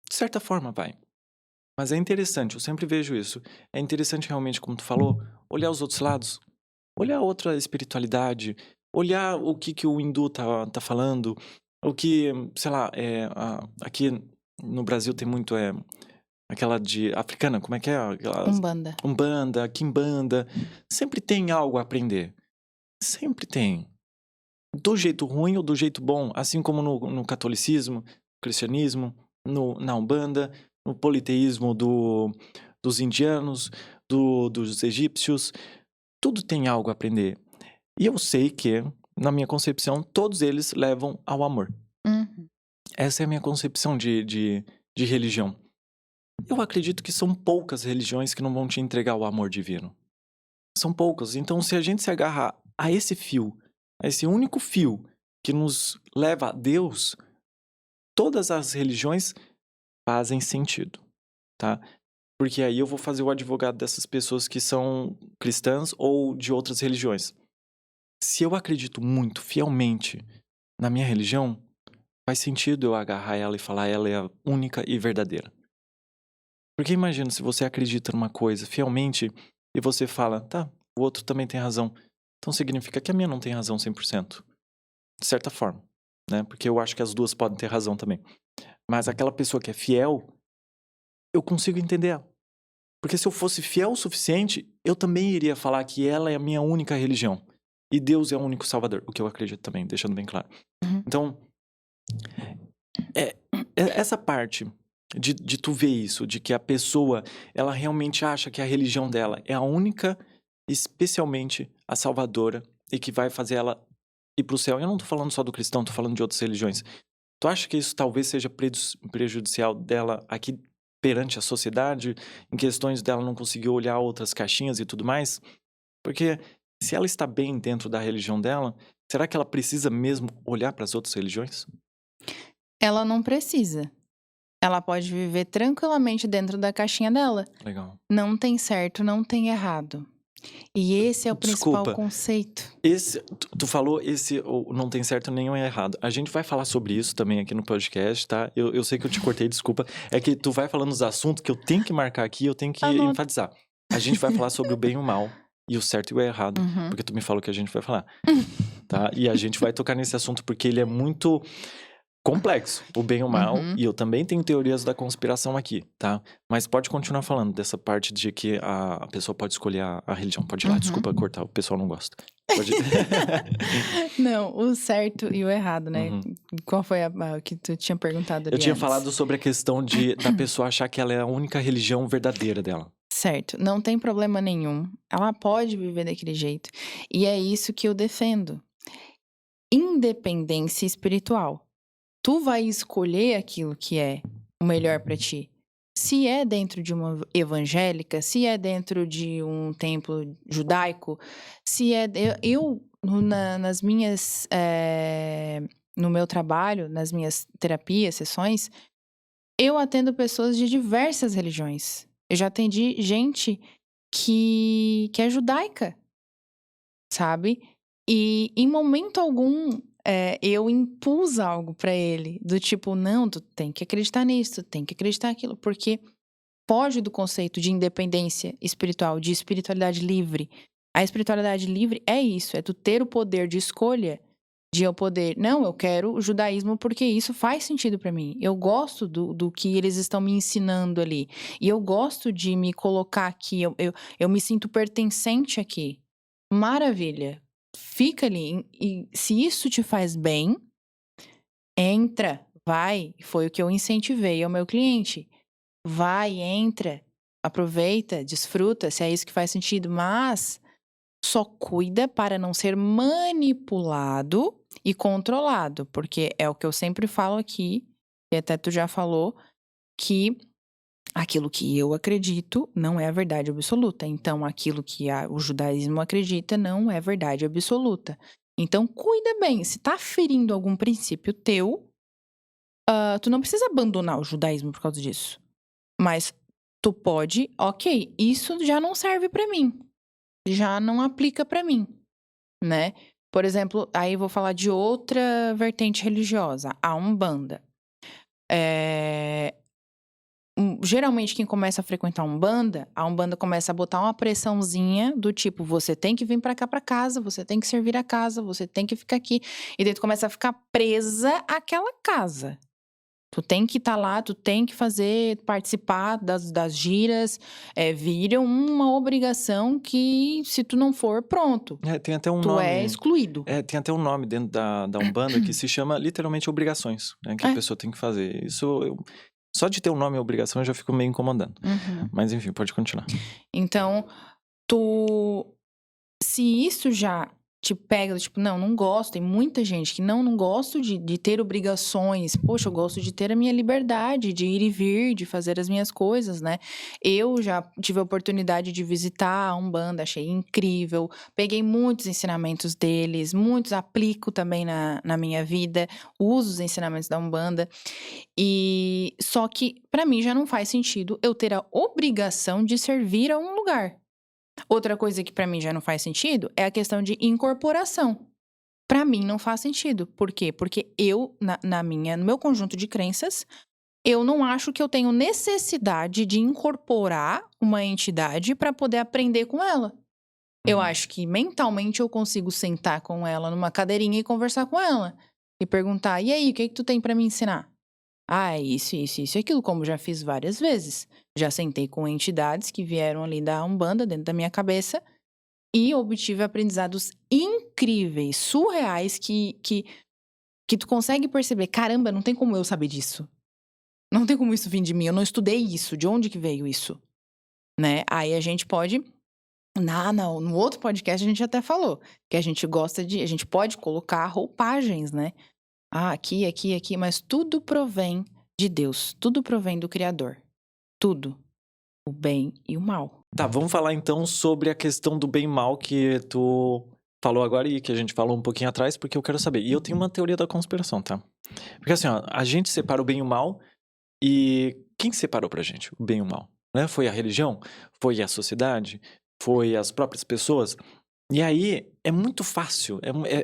De certa forma vai. Mas é interessante, eu sempre vejo isso. É interessante realmente, como tu falou, olhar os outros lados, olhar outra espiritualidade, olhar o que o hindu tá falando, o que, sei lá, aqui no Brasil tem muito aquela de africana, como é que é? Aquelas, Umbanda. Umbanda, Quimbanda. Sempre tem algo a aprender. Sempre tem. Do jeito ruim ou do jeito bom, assim como no catolicismo, cristianismo, na Umbanda, no politeísmo dos indianos, dos egípcios, tudo tem algo a aprender. E eu sei que, na minha concepção, todos eles levam ao amor. Uhum. Essa é a minha concepção de religião. Eu acredito que são poucas religiões que não vão te entregar o amor divino. São poucas. Então, se a gente se agarrar a esse fio, a esse único fio que nos leva a Deus, todas as religiões fazem sentido, tá? Porque aí eu vou fazer o advogado dessas pessoas que são cristãs ou de outras religiões. Se eu acredito muito fielmente na minha religião, faz sentido eu agarrar ela e falar ela é a única e verdadeira. Porque imagina se você acredita numa coisa fielmente e você fala, tá, o outro também tem razão. Então significa que a minha não tem razão 100%. De certa forma, né? Porque eu acho que as duas podem ter razão também. Mas aquela pessoa que é fiel, eu consigo entender ela. Porque se eu fosse fiel o suficiente, eu também iria falar que ela é a minha única religião. E Deus é o único salvador. O que eu acredito também, deixando bem claro. Uhum. Então, essa parte de tu ver isso, de que a pessoa, ela realmente acha que a religião dela é a única, especialmente a salvadora, e que vai fazer ela ir pro céu. Eu não tô falando só do cristão, tô falando de outras religiões. Tu acha que isso talvez seja prejudicial dela aqui perante a sociedade, em questões dela não conseguir olhar outras caixinhas e tudo mais? Porque se ela está bem dentro da religião dela, será que ela precisa mesmo olhar para as outras religiões? Ela não precisa. Ela pode viver tranquilamente dentro da caixinha dela. Legal. Não tem certo, não tem errado. E esse é o principal Desculpa. conceito. Tu falou não tem certo nenhum errado. A gente vai falar sobre isso também aqui no podcast, tá? Eu sei que eu te cortei, desculpa. É que tu vai falando os assuntos que eu tenho que marcar aqui, eu tenho que Anota. enfatizar. A gente vai falar sobre o bem e o mal, e o certo e o errado, Uhum. porque tu me falou que a gente vai falar, tá? E a gente vai tocar nesse assunto porque ele é muito complexo, o bem e o mal, Uhum. e eu também tenho teorias da conspiração aqui, tá? Mas pode continuar falando dessa parte de que a pessoa pode escolher a religião. Pode ir lá, Uhum. desculpa cortar, o pessoal não gosta. Pode... Não, o certo e o errado, né? Uhum. Qual foi a que tu tinha perguntado ali Eu tinha antes? falado sobre a questão da pessoa achar que ela é a única religião verdadeira dela. Certo, não tem problema nenhum. Ela pode viver daquele jeito. E é isso que eu defendo. Independência espiritual. Tu vai escolher aquilo que é o melhor pra ti. Se é dentro de uma evangélica, se é dentro de um templo judaico, se é... nas minhas... no meu trabalho, nas minhas terapias, sessões, eu atendo pessoas de diversas religiões. Eu já atendi gente que é judaica, sabe? E em momento algum eu impus algo pra ele, do tipo, não, tu tem que acreditar nisso, tu tem que acreditar naquilo, porque foge do conceito de independência espiritual, de espiritualidade livre. A espiritualidade livre é isso, é tu ter o poder de escolha, de eu poder, não, eu quero o judaísmo porque isso faz sentido pra mim. Eu gosto do que eles estão me ensinando ali. E eu gosto de me colocar aqui, eu me sinto pertencente aqui. Maravilha. Fica ali. E se isso te faz bem, entra, vai. Foi o que eu incentivei ao meu cliente. Vai, entra, aproveita, desfruta, se é isso que faz sentido. Mas só cuida para não ser manipulado e controlado. Porque é o que eu sempre falo aqui, e até tu já falou, que aquilo que eu acredito não é a verdade absoluta. Então, aquilo que o judaísmo acredita não é verdade absoluta. Então, cuida bem. Se tá ferindo algum princípio teu, tu não precisa abandonar o judaísmo por causa disso. Mas tu pode, ok, isso já não serve pra mim. Já não aplica pra mim, né? Por exemplo, aí eu vou falar de outra vertente religiosa, a Umbanda. Geralmente quem começa a frequentar a Umbanda começa a botar uma pressãozinha do tipo, você tem que vir pra cá pra casa, você tem que servir a casa, você tem que ficar aqui. E daí tu começa a ficar presa àquela casa. Tu tem que estar lá, tu tem que participar das giras. Vira uma obrigação que, se tu não for, pronto. Tem até um Tu nome. é excluído. Tem até um nome dentro da Umbanda que se chama literalmente obrigações, né? Que a pessoa tem que fazer. Só de ter um nome obrigação eu já fico meio incomodando. Mas enfim, pode continuar. Então, se isso já te pega, tipo, não gosto, tem muita gente que não gosto de ter obrigações. Poxa, eu gosto de ter a minha liberdade, de ir e vir, de fazer as minhas coisas, né? Eu já tive a oportunidade de visitar a Umbanda, achei incrível. Peguei muitos ensinamentos deles, muitos aplico também na minha vida, uso os ensinamentos da Umbanda. Só que, pra mim, já não faz sentido eu ter a obrigação de servir a um lugar. Outra coisa que pra mim já não faz sentido é a questão de incorporação. Pra mim não faz sentido. Por quê? Porque eu, no meu conjunto de crenças, eu não acho que eu tenho necessidade de incorporar uma entidade pra poder aprender com ela. Eu acho que mentalmente eu consigo sentar com ela numa cadeirinha e conversar com ela. E perguntar, e aí, o que tu tem pra me ensinar? Isso e aquilo, como já fiz várias vezes. Já sentei com entidades que vieram ali da Umbanda dentro da minha cabeça e obtive aprendizados incríveis, surreais, que tu consegue perceber, caramba, não tem como eu saber disso. Não tem como isso vir de mim, eu não estudei isso, de onde que veio isso? Né? Aí a gente pode... no outro podcast a gente até falou que a gente pode colocar roupagens, né? Aqui, mas tudo provém de Deus, tudo provém do Criador. Tudo. O bem e o mal. Tá, vamos falar então sobre a questão do bem e mal que tu falou agora e que a gente falou um pouquinho atrás, porque eu quero saber. E eu tenho uma teoria da conspiração, tá? Porque assim, ó, a gente separa o bem e o mal e quem separou pra gente o bem e o mal? Né? Foi a religião? Foi a sociedade? Foi as próprias pessoas? E aí, é muito fácil,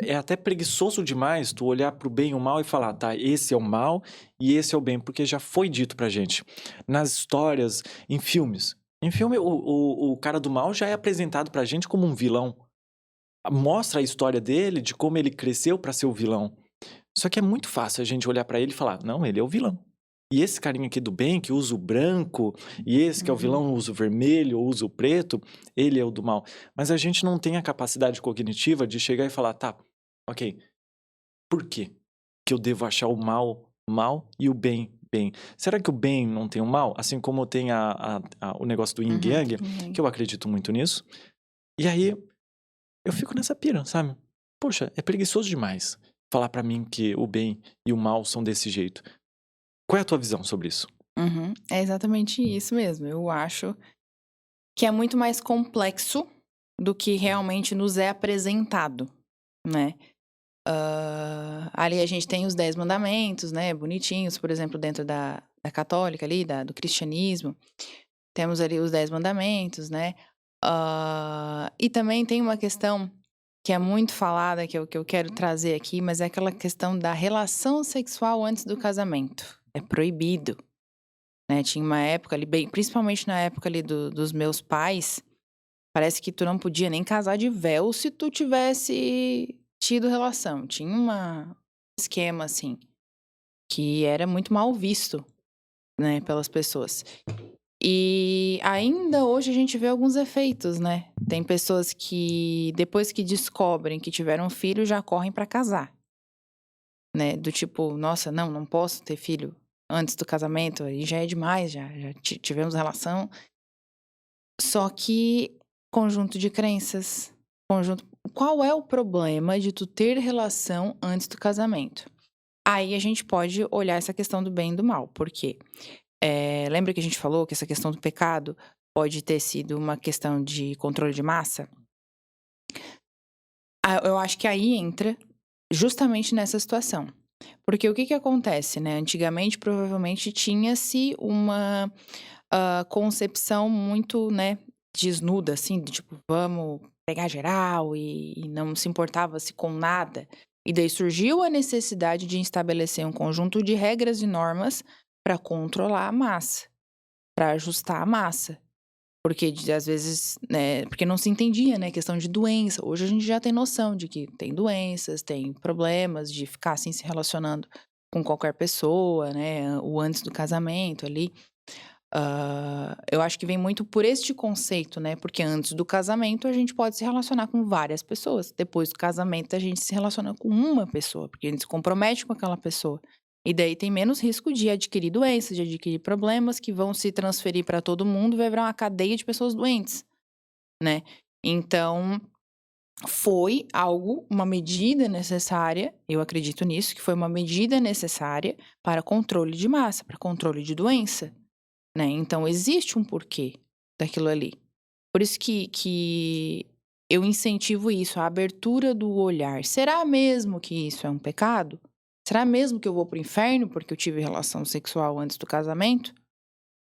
é até preguiçoso demais tu olhar pro bem e o mal e falar, tá, esse é o mal e esse é o bem, porque já foi dito pra gente. Nas histórias, em filmes. Em filme, o cara do mal já é apresentado pra gente como um vilão. Mostra a história dele, de como ele cresceu pra ser o vilão. Só que é muito fácil a gente olhar pra ele e falar, não, ele é o vilão. E esse carinha aqui do bem, que usa o branco, e esse que é o vilão usa o vermelho ou usa o preto, ele é o do mal. Mas a gente não tem a capacidade cognitiva de chegar e falar, tá, ok, por quê que eu devo achar o mal, mal e o bem, bem? Será que o bem não tem o mal? Assim como tem o negócio do yin yang, que eu acredito muito nisso. E aí, eu fico nessa pira, sabe? Poxa, é preguiçoso demais falar pra mim que o bem e o mal são desse jeito. Qual é a tua visão sobre isso? É exatamente isso mesmo. Eu acho que é muito mais complexo do que realmente nos é apresentado, né? Ali a gente tem os 10 mandamentos, né? Bonitinhos, por exemplo, dentro da católica ali, do cristianismo. Temos ali os 10 mandamentos, né? E também tem uma questão que é muito falada, que eu quero trazer aqui, mas é aquela questão da relação sexual antes do casamento. É proibido, né? Tinha uma época ali, principalmente na época ali dos meus pais, parece que tu não podia nem casar de véu se tu tivesse tido relação. Tinha um esquema, assim, que era muito mal visto, né, pelas pessoas. E ainda hoje a gente vê alguns efeitos, né? Tem pessoas que, depois que descobrem que tiveram filho, já correm pra casar. Né? Do tipo, nossa, não posso ter filho antes do casamento, aí já é demais, já tivemos relação. Só que, conjunto de crenças, qual é o problema de tu ter relação antes do casamento? Aí a gente pode olhar essa questão do bem e do mal, porque lembra que a gente falou que essa questão do pecado pode ter sido uma questão de controle de massa? Eu acho que aí entra justamente nessa situação. Porque o que acontece, né? Antigamente, provavelmente, tinha-se uma concepção muito, né, desnuda, assim, de tipo, vamos pegar geral e não se importava-se com nada. E daí surgiu a necessidade de estabelecer um conjunto de regras e normas para controlar a massa. para ajustar a massa. Porque às vezes, né, porque não se entendia, né, questão de doença. Hoje a gente já tem noção de que tem doenças, tem problemas de ficar assim se relacionando com qualquer pessoa, né, o antes do casamento ali. Eu acho que vem muito por este conceito, né, porque antes do casamento a gente pode se relacionar com várias pessoas. Depois do casamento a gente se relaciona com uma pessoa, porque a gente se compromete com aquela pessoa. E daí tem menos risco de adquirir doenças, de adquirir problemas que vão se transferir para todo mundo, vai virar uma cadeia de pessoas doentes, né? Então, foi algo, uma medida necessária, eu acredito nisso, que foi uma medida necessária para controle de massa, para controle de doença, né? Então, existe um porquê daquilo ali. Por isso que eu incentivo isso, a abertura do olhar. Será mesmo que isso é um pecado? Será mesmo que eu vou pro inferno porque eu tive relação sexual antes do casamento?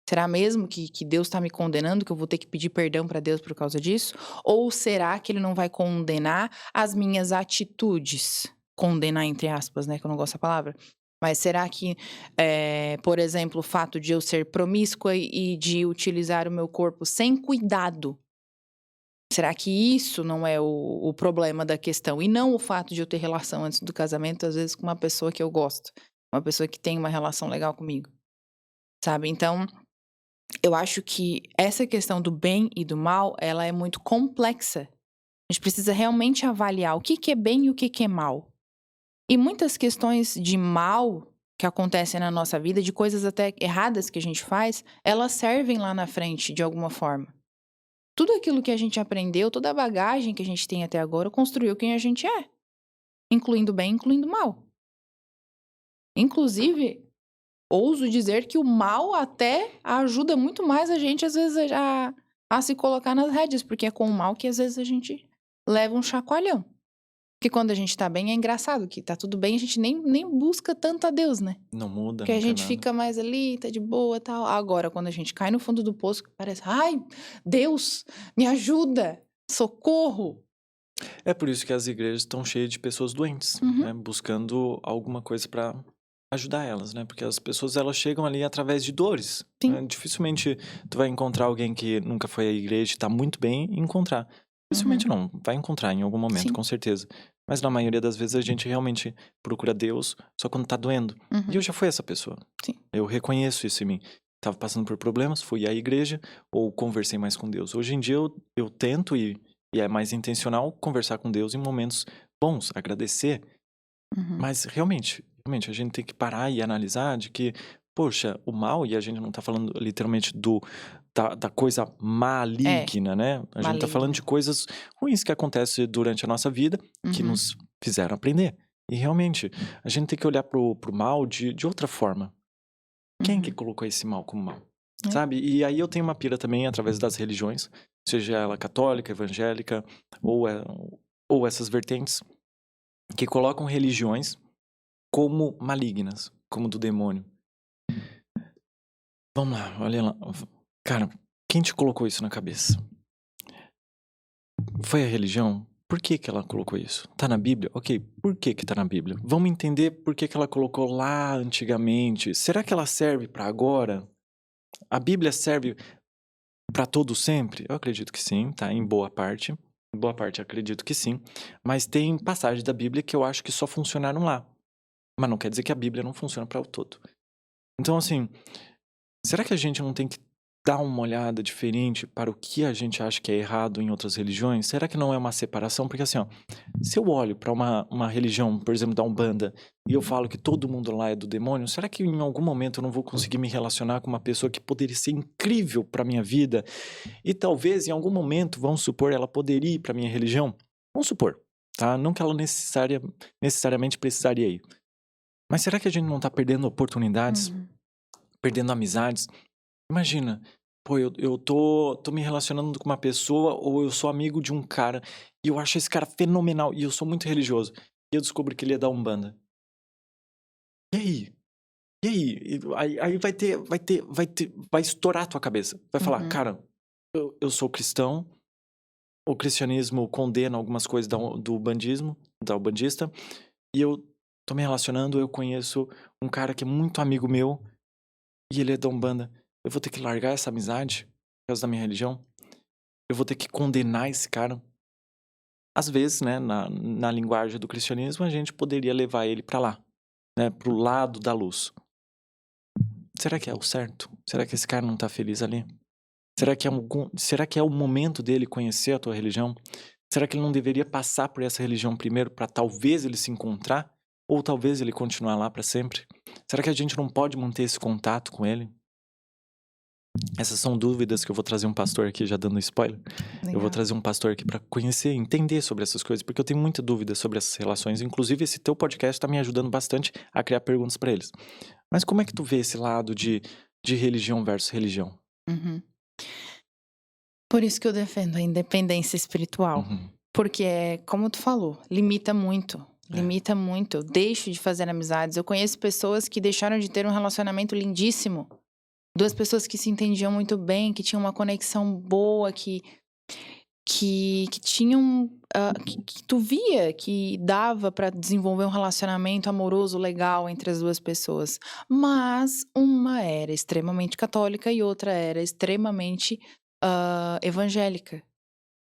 Será mesmo que Deus está me condenando, que eu vou ter que pedir perdão para Deus por causa disso? Ou será que Ele não vai condenar as minhas atitudes? Condenar entre aspas, né? Que eu não gosto da palavra. Mas será que, por exemplo, o fato de eu ser promíscua e de utilizar o meu corpo sem cuidado, será que isso não é o problema da questão? E não o fato de eu ter relação antes do casamento, às vezes, com uma pessoa que eu gosto. Uma pessoa que tem uma relação legal comigo. Sabe? Então, eu acho que essa questão do bem e do mal, ela é muito complexa. A gente precisa realmente avaliar o que é bem e o que é mal. E muitas questões de mal que acontecem na nossa vida, de coisas até erradas que a gente faz, elas servem lá na frente, de alguma forma. Tudo aquilo que a gente aprendeu, toda a bagagem que a gente tem até agora, construiu quem a gente é. Incluindo bem, incluindo mal. Inclusive, ouso dizer que o mal até ajuda muito mais a gente, às vezes, a se colocar nas rédeas. Porque é com o mal que, às vezes, a gente leva um chacoalhão. Porque quando a gente tá bem, é engraçado. Que tá tudo bem, a gente nem busca tanto a Deus, né? Não muda, Porque não a quer gente nada. fica mais ali, tá de boa e tal. Agora, quando a gente cai no fundo do poço, parece... Ai, Deus, me ajuda! Socorro! É por isso que as igrejas estão cheias de pessoas doentes, Uhum. né? Buscando alguma coisa para ajudar elas, né? Porque as pessoas, elas chegam ali através de dores. Sim. Né? Dificilmente tu vai encontrar alguém que nunca foi à igreja e tá muito bem e encontrar. Dificilmente não, vai encontrar em algum momento, Sim. com certeza. Mas na maioria das vezes a gente realmente procura Deus só quando tá doendo. E eu já fui essa pessoa. Sim. Eu reconheço isso em mim. Tava passando por problemas, fui à igreja ou conversei mais com Deus. Hoje em dia eu tento e é mais intencional conversar com Deus em momentos bons, agradecer. Uhum. Mas realmente, a gente tem que parar e analisar de que, poxa, o mal, e a gente não tá falando literalmente da coisa maligna, né? A gente tá falando maligna. de coisas ruins que acontecem durante a nossa vida, que Uhum. nos fizeram aprender. E realmente, a gente tem que olhar pro mal de outra forma. Quem que Uhum. colocou esse mal como mal? É. Sabe? E aí eu tenho uma pira também através das religiões, seja ela católica, evangélica, ou essas vertentes, que colocam religiões como malignas, como do demônio. Vamos lá, olha lá. Cara, quem te colocou isso na cabeça? Foi a religião? Por que que ela colocou isso? Tá na Bíblia? Ok, por que que tá na Bíblia? Vamos entender por que que ela colocou lá antigamente. Será que ela serve pra agora? A Bíblia serve pra todo sempre? Eu acredito que sim, tá? Em boa parte. Em boa parte acredito que sim. Mas tem passagens da Bíblia que eu acho que só funcionaram lá. Mas não quer dizer que a Bíblia não funciona para o todo. Então, assim, será que a gente não tem que dar uma olhada diferente para o que a gente acha que é errado em outras religiões? Será que não é uma separação? Porque, assim, ó, se eu olho para uma religião, por exemplo, da Umbanda, e eu falo que todo mundo lá é do demônio, será que em algum momento eu não vou conseguir me relacionar com uma pessoa que poderia ser incrível para minha vida? E talvez, em algum momento, vamos supor, ela poderia ir para minha religião? Vamos supor, tá? Não que ela necessariamente precisaria ir. Mas será que a gente não tá perdendo oportunidades, Uhum. perdendo amizades? Imagina, pô, eu tô me relacionando com uma pessoa ou eu sou amigo de um cara e eu acho esse cara fenomenal e eu sou muito religioso. E eu descubro que ele é da Umbanda. E aí? E aí? Aí vai estourar a tua cabeça. Vai falar, Uhum. cara, eu sou cristão, o cristianismo condena algumas coisas do bandismo, da umbandista, e eu tô me relacionando, eu conheço um cara que é muito amigo meu e ele é da Umbanda. Eu vou ter que largar essa amizade por causa da minha religião? Eu vou ter que condenar esse cara? Às vezes, né, na linguagem do cristianismo, a gente poderia levar ele para lá, né, pro lado da luz. Será que é o certo? Será que esse cara não tá feliz ali? Será que é o momento dele conhecer a tua religião? Será que ele não deveria passar por essa religião primeiro para talvez ele se encontrar? Ou talvez ele continuar lá para sempre? Será que a gente não pode manter esse contato com ele? Essas são dúvidas que eu vou trazer um pastor aqui, já dando spoiler. Eu vou trazer um pastor aqui para conhecer, entender sobre essas coisas, porque eu tenho muita dúvida sobre essas relações. Inclusive, esse teu podcast está me ajudando bastante a criar perguntas para eles. Mas como é que tu vê esse lado de religião versus religião? Uhum. Por isso que eu defendo a independência espiritual. Uhum. Porque, como tu falou, limita muito. Limita muito. Eu deixo de fazer amizades. Eu conheço pessoas que deixaram de ter um relacionamento lindíssimo. Duas pessoas que se entendiam muito bem, que tinham uma conexão boa, que tinham... que tu via que dava pra desenvolver um relacionamento amoroso legal entre as duas pessoas. Mas uma era extremamente católica e outra era extremamente evangélica.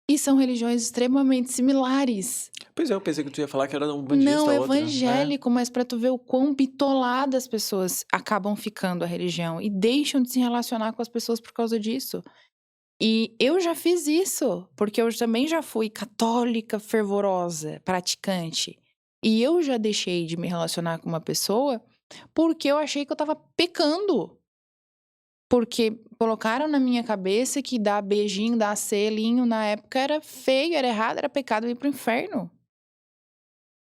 E são religiões extremamente similares. Pois é, eu pensei que tu ia falar que era um bandista, Não outra. evangélico, mas pra tu ver o quão bitoladas as pessoas acabam ficando a religião e deixam de se relacionar com as pessoas por causa disso. E eu já fiz isso, porque eu também já fui católica fervorosa, praticante. E eu já deixei de me relacionar com uma pessoa porque eu achei que eu tava pecando. Porque colocaram na minha cabeça que dar beijinho, dar selinho na época era feio, era errado, era pecado ir pro inferno.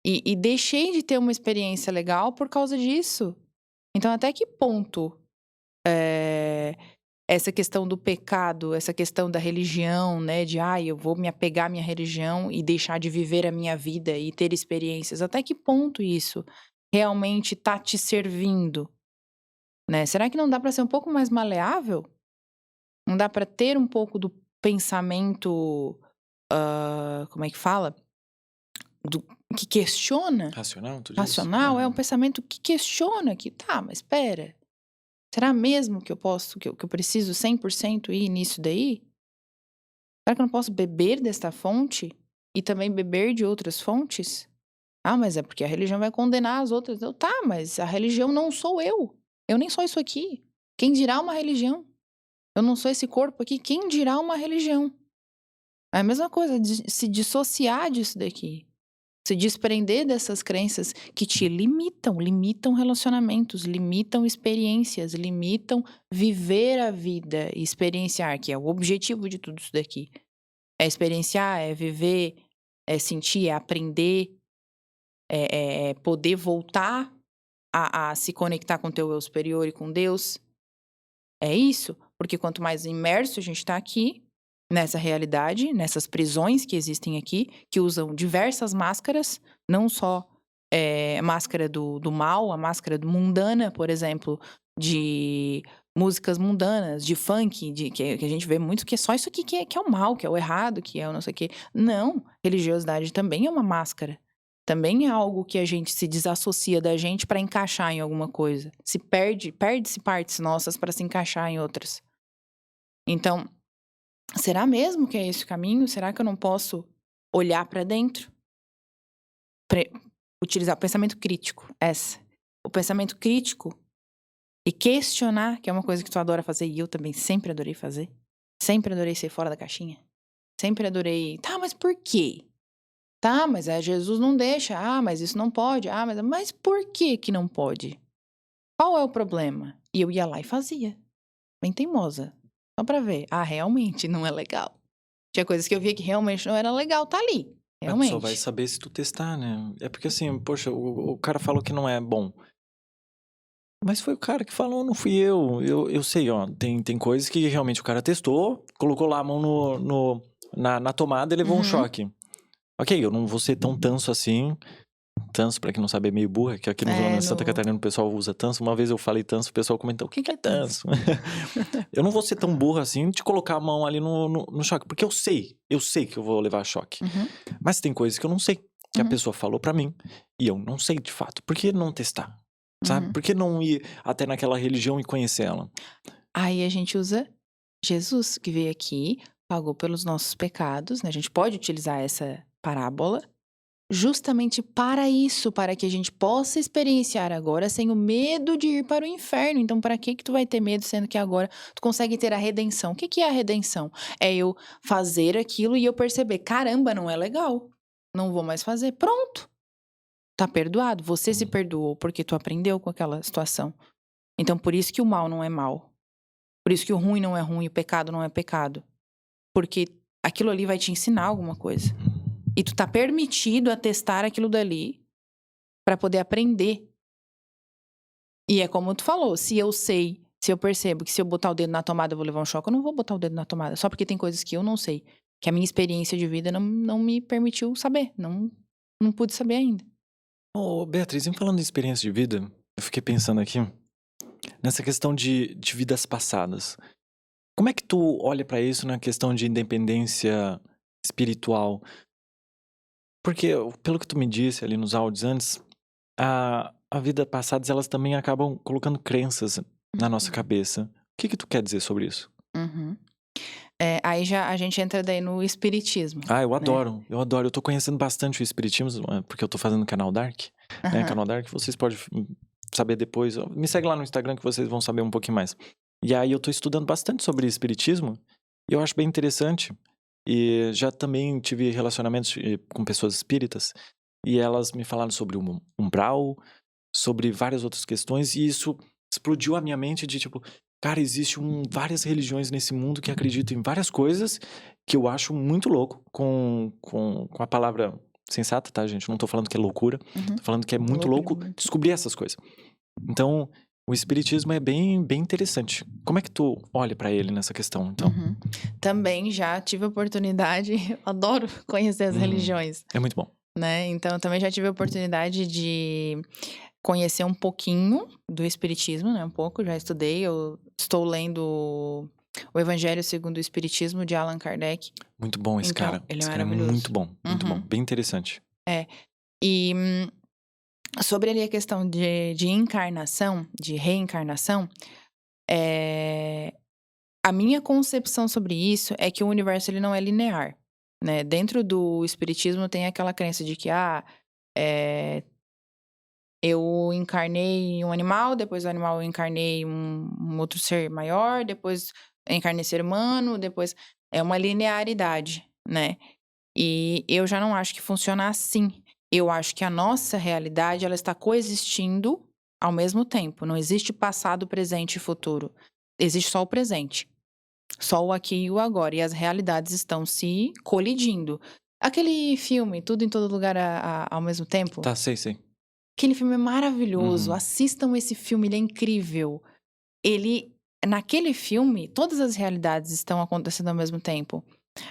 E deixei de ter uma experiência legal por causa disso. Então, até que ponto essa questão do pecado, essa questão da religião, né? De, eu vou me apegar à minha religião e deixar de viver a minha vida e ter experiências. Até que ponto isso realmente tá te servindo? Né? Será que não dá pra ser um pouco mais maleável? Não dá pra ter um pouco do pensamento, como é que fala? Que questiona? Racional, tu diz? Racional é um pensamento que questiona, que mas espera. Será mesmo que eu posso, que eu preciso 100% ir nisso daí? Será que eu não posso beber desta fonte e também beber de outras fontes? Mas é porque a religião vai condenar as outras. Mas a religião não sou eu. Eu nem sou isso aqui. Quem dirá uma religião? Eu não sou esse corpo aqui. Quem dirá uma religião? É a mesma coisa, de se dissociar disso daqui. Se desprender dessas crenças que te limitam relacionamentos, limitam experiências, limitam viver a vida e experienciar, que é o objetivo de tudo isso daqui. É experienciar, é viver, é sentir, é aprender, é poder voltar a se conectar com o teu eu superior e com Deus. É isso, porque quanto mais imerso a gente está aqui, nessa realidade, nessas prisões que existem aqui, que usam diversas máscaras, não só a máscara do mal, a máscara mundana, por exemplo, de músicas mundanas, de funk, que a gente vê muito que é só isso aqui que é o mal, que é o errado, que é o não sei o quê. Não, religiosidade também é uma máscara. Também é algo que a gente se desassocia da gente para encaixar em alguma coisa. Perde-se partes nossas para se encaixar em outras. Então, será mesmo que é esse o caminho? Será que eu não posso olhar para dentro? Utilizar o pensamento crítico, o pensamento crítico e questionar, que é uma coisa que tu adora fazer e eu também sempre adorei fazer. Sempre adorei ser fora da caixinha. Sempre adorei, mas por quê? Mas Jesus não deixa, mas isso não pode, mas por que não pode? Qual é o problema? E eu ia lá e fazia. Bem teimosa. Só pra ver. Realmente não é legal. Tinha coisas que eu via que realmente não era legal, tá ali. Realmente. Só vai saber se tu testar, né? É porque assim, poxa, o cara falou que não é bom. Mas foi o cara que falou, não fui eu. Eu sei, tem coisas que realmente o cara testou, colocou lá a mão na tomada e levou um choque. Ok, eu não vou ser tão tanso assim. Tanso, pra quem não sabe, é meio burra, que aqui no Santa Catarina o pessoal usa tanso. Uma vez eu falei tanso, o pessoal comentou, o que é tanso? Eu não vou ser tão burra assim de colocar a mão ali no choque, porque eu sei que eu vou levar choque. Mas tem coisas que eu não sei, que a pessoa falou pra mim, e eu não sei de fato. Por que não testar? Sabe? Por que não ir até naquela religião e conhecer ela? Aí a gente usa Jesus, que veio aqui, pagou pelos nossos pecados, né? A gente pode utilizar essa parábola justamente para isso, para que a gente possa experienciar agora sem o medo de ir para o inferno. Então, para que tu vai ter medo, sendo que agora tu consegue ter a redenção? O que é a redenção? É eu fazer aquilo e eu perceber, caramba, não é legal. Não vou mais fazer. Pronto. Tá perdoado. Você se perdoou porque tu aprendeu com aquela situação. Então, por isso que o mal não é mal. Por isso que o ruim não é ruim, o pecado não é pecado. Porque aquilo ali vai te ensinar alguma coisa. E tu tá permitido a testar aquilo dali pra poder aprender. E é como tu falou, se eu percebo que se eu botar o dedo na tomada eu vou levar um choque, eu não vou botar o dedo na tomada. Só porque tem coisas que eu não sei. Que a minha experiência de vida não me permitiu saber. Não pude saber ainda. Ô, Beatriz, em falando de experiência de vida, eu fiquei pensando aqui nessa questão de vidas passadas. Como é que tu olha pra isso na questão de independência espiritual? Porque, pelo que tu me disse ali nos áudios antes, a vida passadas, elas também acabam colocando crenças na nossa cabeça. O que tu quer dizer sobre isso? Uhum. Aí já a gente entra daí no espiritismo. Eu adoro, eu adoro. Eu tô conhecendo bastante o espiritismo, porque eu tô fazendo o canal Dark. Né? Canal Dark, vocês podem saber depois. Me segue lá no Instagram que vocês vão saber um pouquinho mais. E aí eu tô estudando bastante sobre espiritismo e eu acho bem interessante. E já também tive relacionamentos com pessoas espíritas e elas me falaram sobre o umbral, sobre várias outras questões e isso explodiu a minha mente de tipo, cara, existe várias religiões nesse mundo que acreditam em várias coisas que eu acho muito louco com a palavra sensata, tá, gente? Não tô falando que é loucura, tô falando que é muito louco descobrir essas coisas. Então, o espiritismo é bem, bem interessante. Como é que tu olha pra ele nessa questão, então? Também já tive a oportunidade, eu adoro conhecer as religiões. É muito bom. Né? Então, também já tive a oportunidade de conhecer um pouquinho do espiritismo, né? Um pouco, já estudei. Eu estou lendo o Evangelho segundo o Espiritismo, de Allan Kardec. Muito bom esse Então, cara. ele é Esse cara é maravilhoso. muito bom, bem interessante. E sobre ali a questão de encarnação, de reencarnação, a minha concepção sobre isso é que o universo ele não é linear, né? Dentro do espiritismo tem aquela crença de que eu encarnei em um animal, depois do animal eu encarnei um outro ser maior, depois eu encarnei ser humano, depois é uma linearidade, né? E eu já não acho que funciona assim. Eu acho que a nossa realidade ela está coexistindo ao mesmo tempo. Não existe passado, presente e futuro. Existe só o presente. Só o aqui e o agora. E as realidades estão se colidindo. Aquele filme, Tudo em Todo Lugar ao mesmo tempo. Tá, sei. Aquele filme é maravilhoso. Assistam esse filme, ele é incrível. Naquele filme, todas as realidades estão acontecendo ao mesmo tempo.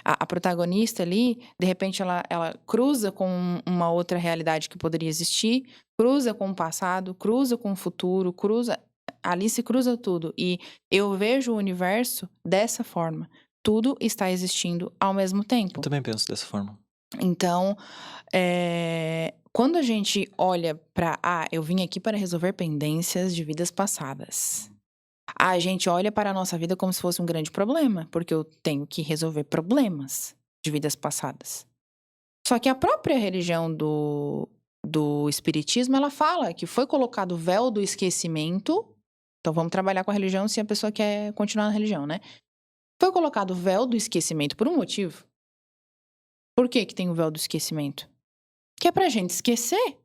A protagonista ali, de repente, ela cruza com uma outra realidade que poderia existir, cruza com o passado, cruza com o futuro, ali se cruza tudo. E eu vejo o universo dessa forma. Tudo está existindo ao mesmo tempo. Eu também penso dessa forma. Então, quando a gente olha para, eu vim aqui para resolver pendências de vidas passadas. A gente olha para a nossa vida como se fosse um grande problema, porque eu tenho que resolver problemas de vidas passadas. Só que a própria religião do espiritismo, ela fala que foi colocado o véu do esquecimento. Então, vamos trabalhar com a religião se a pessoa quer continuar na religião, né? Foi colocado o véu do esquecimento por um motivo. Por que tem o véu do esquecimento? Que é pra gente esquecer,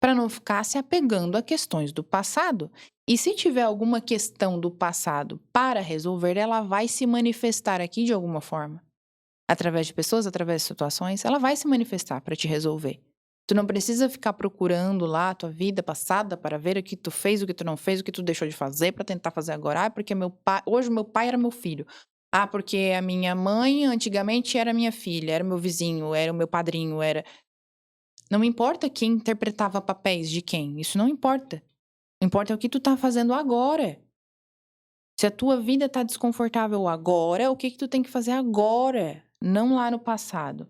para não ficar se apegando a questões do passado. E se tiver alguma questão do passado para resolver, ela vai se manifestar aqui de alguma forma. Através de pessoas, através de situações, ela vai se manifestar para te resolver. Tu não precisa ficar procurando lá a tua vida passada para ver o que tu fez, o que tu não fez, o que tu deixou de fazer para tentar fazer agora. Porque hoje meu pai era meu filho. Porque a minha mãe antigamente era minha filha, era meu vizinho, era o meu padrinho, era... Não importa quem interpretava papéis de quem, isso não importa. Importa o que tu tá fazendo agora. Se a tua vida tá desconfortável agora, o que tu tem que fazer agora, não lá no passado.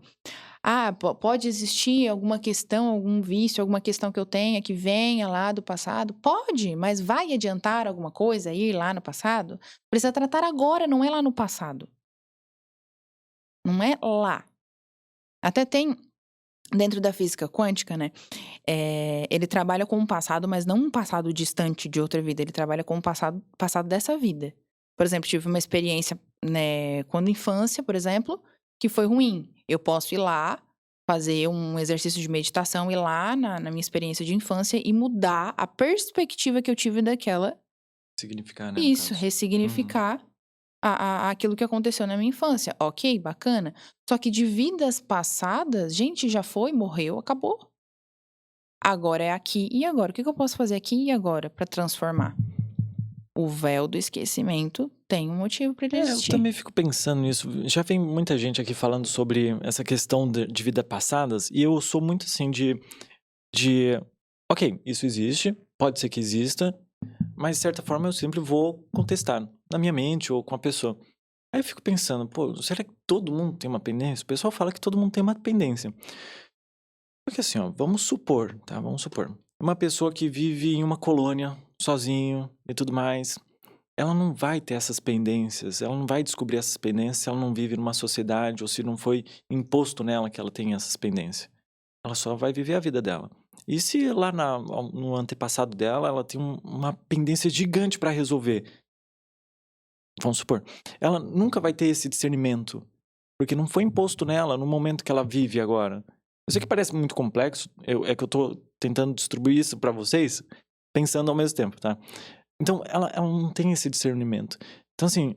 Pode existir alguma questão, algum vício, alguma questão que eu tenha que venha lá do passado? Pode, mas vai adiantar alguma coisa ir lá no passado? Precisa tratar agora, não é lá no passado. Não é lá. Até tem, dentro da física quântica, né? Ele trabalha com um passado, mas não um passado distante de outra vida. Ele trabalha com um passado dessa vida. Por exemplo, tive uma experiência, né, quando infância, por exemplo, que foi ruim. Eu posso ir lá, fazer um exercício de meditação, ir lá na minha experiência de infância e mudar a perspectiva que eu tive daquela. Significar, né, no Isso, caso. ressignificar aquilo que aconteceu na minha infância. Ok, bacana. Só que de vidas passadas, gente, já foi, morreu, acabou. Agora é aqui e agora. O que eu posso fazer aqui e agora para transformar? O véu do esquecimento tem um motivo para ele Eu existir. também fico pensando nisso. Já vem muita gente aqui falando sobre essa questão de vidas passadas, e eu sou muito assim ok, isso existe, pode ser que exista, mas de certa forma eu sempre vou contestar na minha mente ou com a pessoa. Aí eu fico pensando, pô, será que todo mundo tem uma pendência? O pessoal fala que todo mundo tem uma pendência. Porque assim, ó, vamos supor, tá? Vamos supor. Uma pessoa que vive em uma colônia, sozinho e tudo mais, ela não vai ter essas pendências, ela não vai descobrir essas pendências se ela não vive numa sociedade ou se não foi imposto nela que ela tem essas pendências. Ela só vai viver a vida dela. E se lá no antepassado dela, ela tem uma pendência gigante para resolver, vamos supor, ela nunca vai ter esse discernimento, porque não foi imposto nela no momento que ela vive agora. Eu sei que parece muito complexo, é que eu tô tentando distribuir isso para vocês, pensando ao mesmo tempo, tá? Então, ela não tem esse discernimento. Então, assim,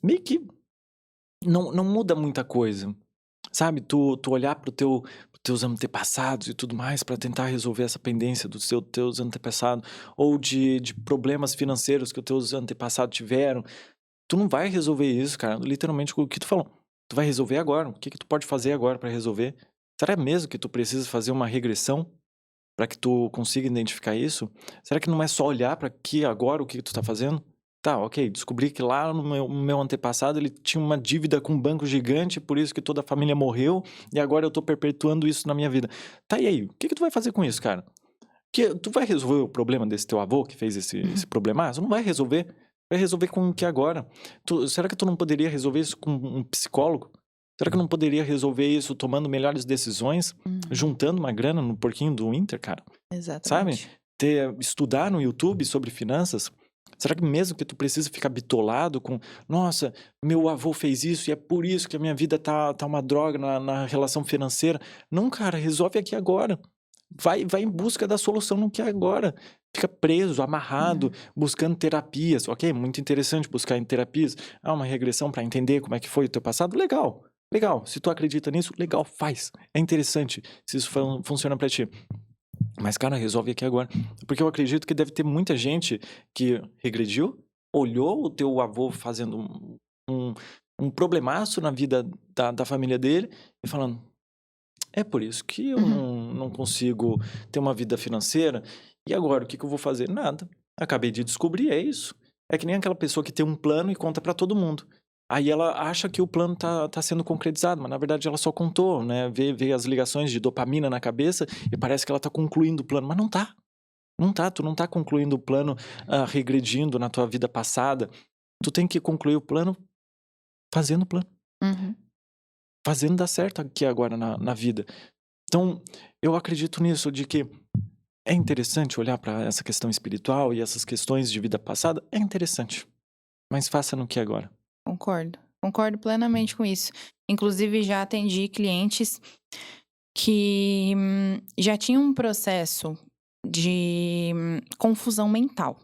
meio que não muda muita coisa, sabe? Tu olhar pros teus antepassados e tudo mais para tentar resolver essa pendência dos teus antepassados, ou de problemas financeiros que os teus antepassados tiveram. Tu não vai resolver isso, cara. Literalmente o que tu falou. Tu vai resolver agora. O que tu pode fazer agora para resolver? Será mesmo que tu precisa fazer uma regressão para que tu consiga identificar isso? Será que não é só olhar para aqui agora o que tu tá fazendo? Tá, ok, descobri que lá no meu antepassado ele tinha uma dívida com um banco gigante, por isso que toda a família morreu, e agora eu tô perpetuando isso na minha vida. Tá, e aí? O que tu vai fazer com isso, cara? Que tu vai resolver o problema desse teu avô que fez esse problemaço? Não vai resolver. Vai resolver com o que agora? Será que tu não poderia resolver isso com um psicólogo? Será que não poderia resolver isso tomando melhores decisões? Juntando uma grana no porquinho do Inter, cara? Exatamente. Sabe? Estudar no YouTube sobre finanças? Será que mesmo que tu precisa ficar bitolado com nossa, meu avô fez isso e é por isso que a minha vida tá uma droga na relação financeira? Não, cara, resolve aqui agora. Vai em busca da solução no que é agora. Fica preso, amarrado, buscando terapias. Ok, muito interessante buscar em terapias. Uma regressão para entender como é que foi o teu passado. Legal, legal. Se tu acredita nisso, legal, faz. É interessante se isso funciona para ti. Mas, cara, resolve aqui agora. Porque eu acredito que deve ter muita gente que regrediu, olhou o teu avô fazendo um problemaço na vida da família dele e falando, é por isso que eu não consigo ter uma vida financeira. E agora, o que eu vou fazer? Nada. Acabei de descobrir, é isso. É que nem aquela pessoa que tem um plano e conta pra todo mundo. Aí ela acha que o plano tá sendo concretizado, mas na verdade ela só contou, né? Vê as ligações de dopamina na cabeça e parece que ela tá concluindo o plano, mas não tá. Não tá, tu não tá concluindo o plano regredindo na tua vida passada. Tu tem que concluir o plano fazendo o plano. Fazendo dar certo aqui agora na vida. Então, eu acredito nisso, de que é interessante olhar para essa questão espiritual e essas questões de vida passada, é interessante. Mas faça no que agora. Concordo plenamente com isso. Inclusive, já atendi clientes que já tinham um processo de confusão mental.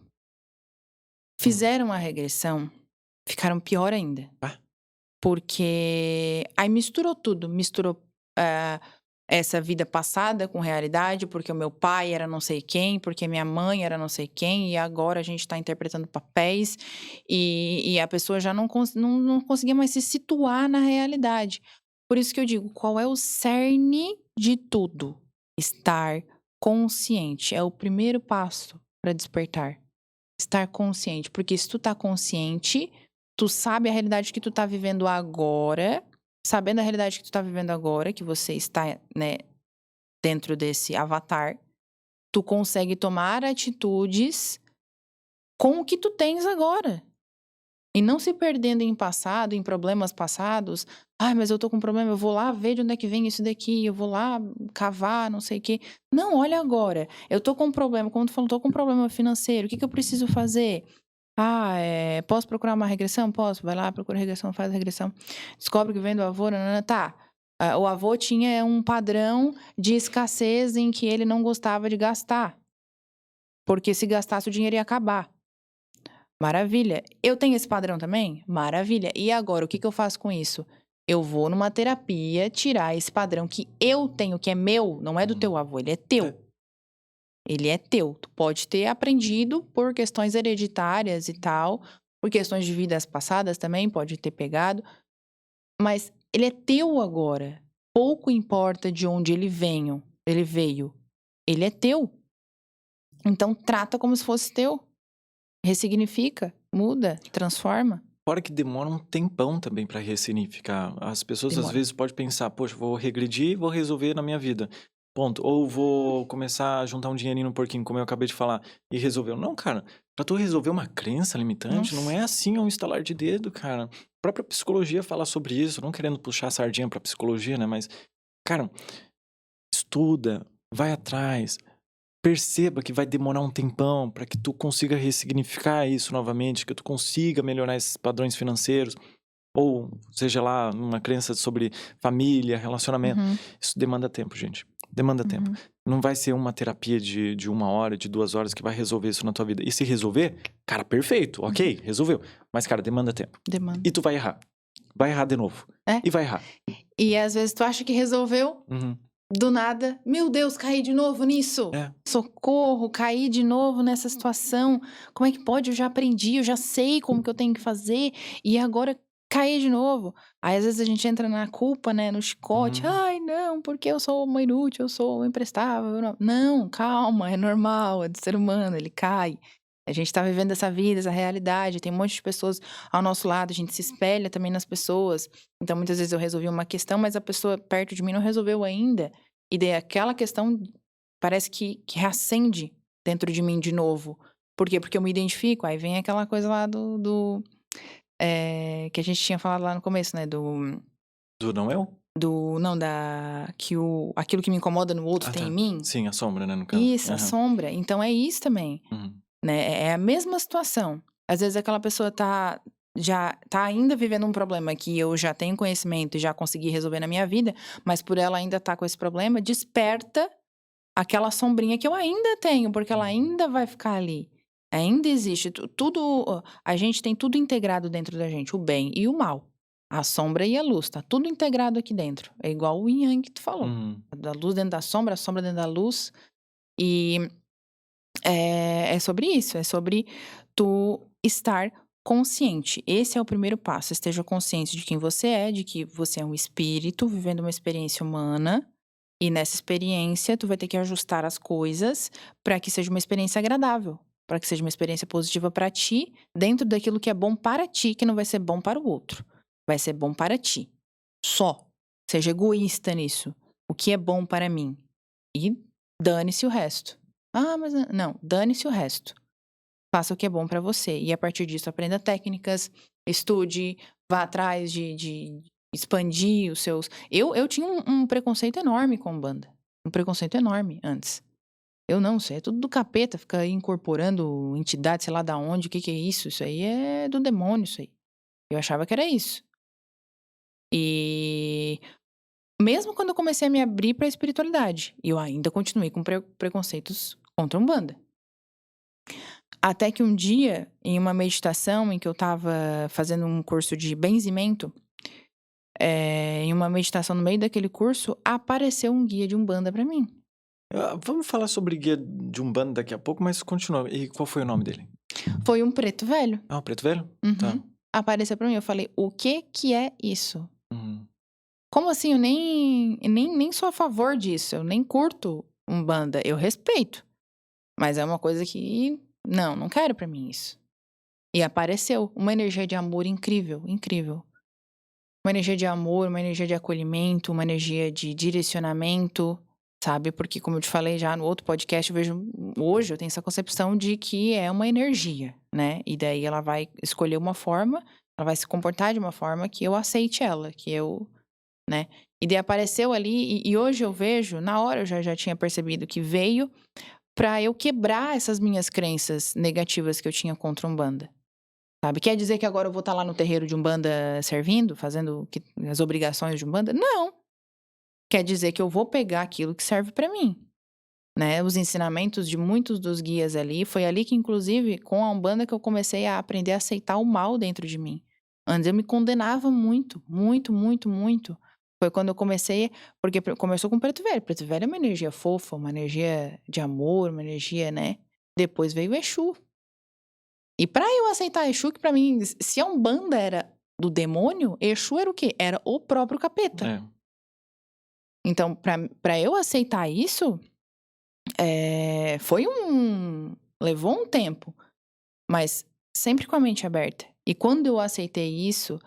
Fizeram a regressão, ficaram pior ainda. Porque aí misturou tudo. Misturou essa vida passada com realidade, porque o meu pai era não sei quem, porque minha mãe era não sei quem, e agora a gente tá interpretando papéis, e a pessoa já não conseguia mais se situar na realidade. Por isso que eu digo, qual é o cerne de tudo? Estar consciente. É o primeiro passo para despertar. Estar consciente. Porque se tu tá consciente, tu sabe a realidade que tu tá vivendo agora, sabendo a realidade que tu tá vivendo agora, que você está, né, dentro desse avatar, tu consegue tomar atitudes com o que tu tens agora. E não se perdendo em passado, em problemas passados. Ai, mas eu tô com um problema, eu vou lá ver de onde é que vem isso daqui, eu vou lá cavar, não sei o quê. Não, olha agora. Eu tô com um problema, como tu falou, tô com um problema financeiro, o que que eu preciso fazer? Ah, posso procurar uma regressão? Posso. Vai lá, procura regressão, faz a regressão. Descobre que vem do avô, nanana, tá. O avô tinha um padrão de escassez em que ele não gostava de gastar. Porque se gastasse o dinheiro ia acabar. Maravilha. Eu tenho esse padrão também? Maravilha. E agora, o que que eu faço com isso? Eu vou numa terapia tirar esse padrão que eu tenho, que é meu, não é do teu avô, ele é teu. Ele é teu. Tu pode ter aprendido por questões hereditárias e tal, por questões de vidas passadas também, pode ter pegado, mas ele é teu agora. Pouco importa de onde ele veio. Ele é teu. Então trata como se fosse teu. Ressignifica, muda, transforma. Fora que demora um tempão também pra ressignificar. As pessoas às Demora. vezes podem pensar, poxa, vou regredir e vou resolver na minha vida. Ponto. Ou vou começar a juntar um dinheirinho no porquinho, como eu acabei de falar, e resolveu. Não, cara, pra tu resolver uma crença limitante, não é assim, é um estalar de dedo, cara. A própria psicologia fala sobre isso, não querendo puxar a sardinha pra psicologia, né? Mas, cara, estuda, vai atrás. Perceba que vai demorar um tempão para que tu consiga ressignificar isso novamente, que tu consiga melhorar esses padrões financeiros, ou seja lá, uma crença sobre família, relacionamento. Uhum, Isso demanda tempo, gente. Demanda tempo. uhum. Não vai ser uma terapia de 1 hora, de 2 horas que vai resolver isso na tua vida. E se resolver, cara, perfeito, ok, resolveu. Mas, cara, demanda tempo. Demanda. E tu vai errar. Vai errar de novo. É. E vai errar. E às vezes tu acha que resolveu, Uhum. do nada, meu Deus, caí de novo nisso. É. Socorro, caí de novo nessa situação. Como é que pode? Eu já aprendi, eu já sei como que eu tenho que fazer e agora caí de novo. Aí às vezes a gente entra na culpa, né, no chicote. Uhum. Ai, não, porque eu sou uma inútil, eu sou uma imprestável. Não, calma, é normal, é do ser humano, ele cai. A gente tá vivendo essa vida, essa realidade, tem um monte de pessoas ao nosso lado, a gente se espelha também nas pessoas. Então, muitas vezes eu resolvi uma questão, mas a pessoa perto de mim não resolveu ainda. E daí aquela questão parece que reacende dentro de mim de novo. Por quê? Porque eu me identifico. Aí vem aquela coisa lá que a gente tinha falado lá no começo, né? Do não eu? Não, aquilo que me incomoda no outro Ah, tem tá. em mim. Sim, a sombra, né, no caso. Isso, a Aham. sombra. Então é isso também. Uhum. Né? É a mesma situação. Às vezes aquela pessoa já tá ainda vivendo um problema que eu já tenho conhecimento e já consegui resolver na minha vida, mas por ela ainda tá com esse problema, desperta aquela sombrinha que eu ainda tenho, porque ela ainda vai ficar ali. Ainda existe a gente tem tudo integrado dentro da gente, o bem e o mal. A sombra e a luz, tá tudo integrado aqui dentro. É igual o yin yang que tu falou. Uhum. Da luz dentro da sombra, a sombra dentro da luz. E é sobre isso, é sobre tu estar consciente. Esse é o primeiro passo. Esteja consciente de quem você é, de que você é um espírito vivendo uma experiência humana. E nessa experiência, tu vai ter que ajustar as coisas para que seja uma experiência agradável, para que seja uma experiência positiva para ti, dentro daquilo que é bom para ti, que não vai ser bom para o outro. Vai ser bom para ti. Só. Seja egoísta nisso. O que é bom para mim? E dane-se o resto. Ah, mas não, dane-se o resto. Faça o que é bom pra você. E a partir disso, aprenda técnicas, estude, vá atrás de expandir os seus. Eu tinha um preconceito enorme com banda. Um preconceito enorme antes. Eu não, isso aí é tudo do capeta, fica incorporando entidade, sei lá da onde, o que é isso? Isso aí é do demônio, isso aí. Eu achava que era isso. E mesmo quando eu comecei a me abrir pra espiritualidade, eu ainda continuei com preconceitos contra a Umbanda. Até que um dia, em uma meditação em que eu tava fazendo um curso de benzimento, em uma meditação no meio daquele curso, apareceu um guia de Umbanda pra mim. Vamos falar sobre guia de Umbanda daqui a pouco, mas continua. E qual foi o nome dele? Foi um preto velho. Ah, o Preto Velho? Uhum. Tá. Apareceu pra mim, eu falei, o que é isso? Uhum. Como assim? Eu nem sou a favor disso, eu nem curto Umbanda, eu respeito. Mas é uma coisa que, não quero pra mim isso. E apareceu uma energia de amor incrível, incrível. uma energia de amor, uma energia de acolhimento, uma energia de direcionamento, sabe? Porque, como eu te falei já no outro podcast, hoje eu tenho essa concepção de que é uma energia, né? E daí ela vai escolher uma forma, ela vai se comportar de uma forma que eu aceite ela, que eu, né? E daí apareceu ali, e hoje eu vejo, na hora eu já tinha percebido que veio pra eu quebrar essas minhas crenças negativas que eu tinha contra Umbanda. Sabe? Quer dizer que agora eu vou estar lá no terreiro de Umbanda servindo, fazendo as obrigações de Umbanda? Não. Quer dizer que eu vou pegar aquilo que serve pra mim, né? Os ensinamentos de muitos dos guias ali, foi ali que, inclusive, com a Umbanda que eu comecei a aprender a aceitar o mal dentro de mim. Antes eu me condenava muito, muito, muito, muito. Foi quando eu comecei, porque começou com o Preto Velho. Preto Velho é uma energia fofa, uma energia de amor, uma energia, né? Depois veio o Exu. E pra eu aceitar Exu, que pra mim, se a Umbanda era do demônio, Exu era o quê? Era o próprio capeta. É. Então, pra eu aceitar isso, levou um tempo, mas sempre com a mente aberta. E quando eu aceitei isso,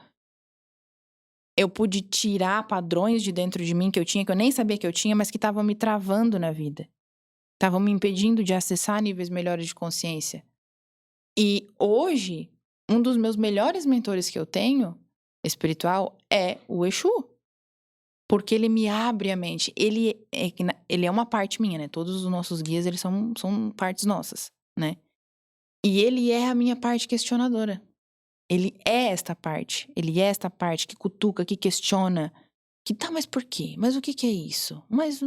eu pude tirar padrões de dentro de mim que eu nem sabia que eu tinha, mas que estavam me travando na vida. Estavam me impedindo de acessar níveis melhores de consciência. E hoje, um dos meus melhores mentores que eu tenho, espiritual, é o Exu. Porque ele me abre a mente. Ele é uma parte minha, né? Todos os nossos guias, eles são partes nossas, né? E ele é a minha parte questionadora. Ele é esta parte. Ele é esta parte que cutuca, que questiona. Que tá, mas por quê? Mas o que é isso? Mas,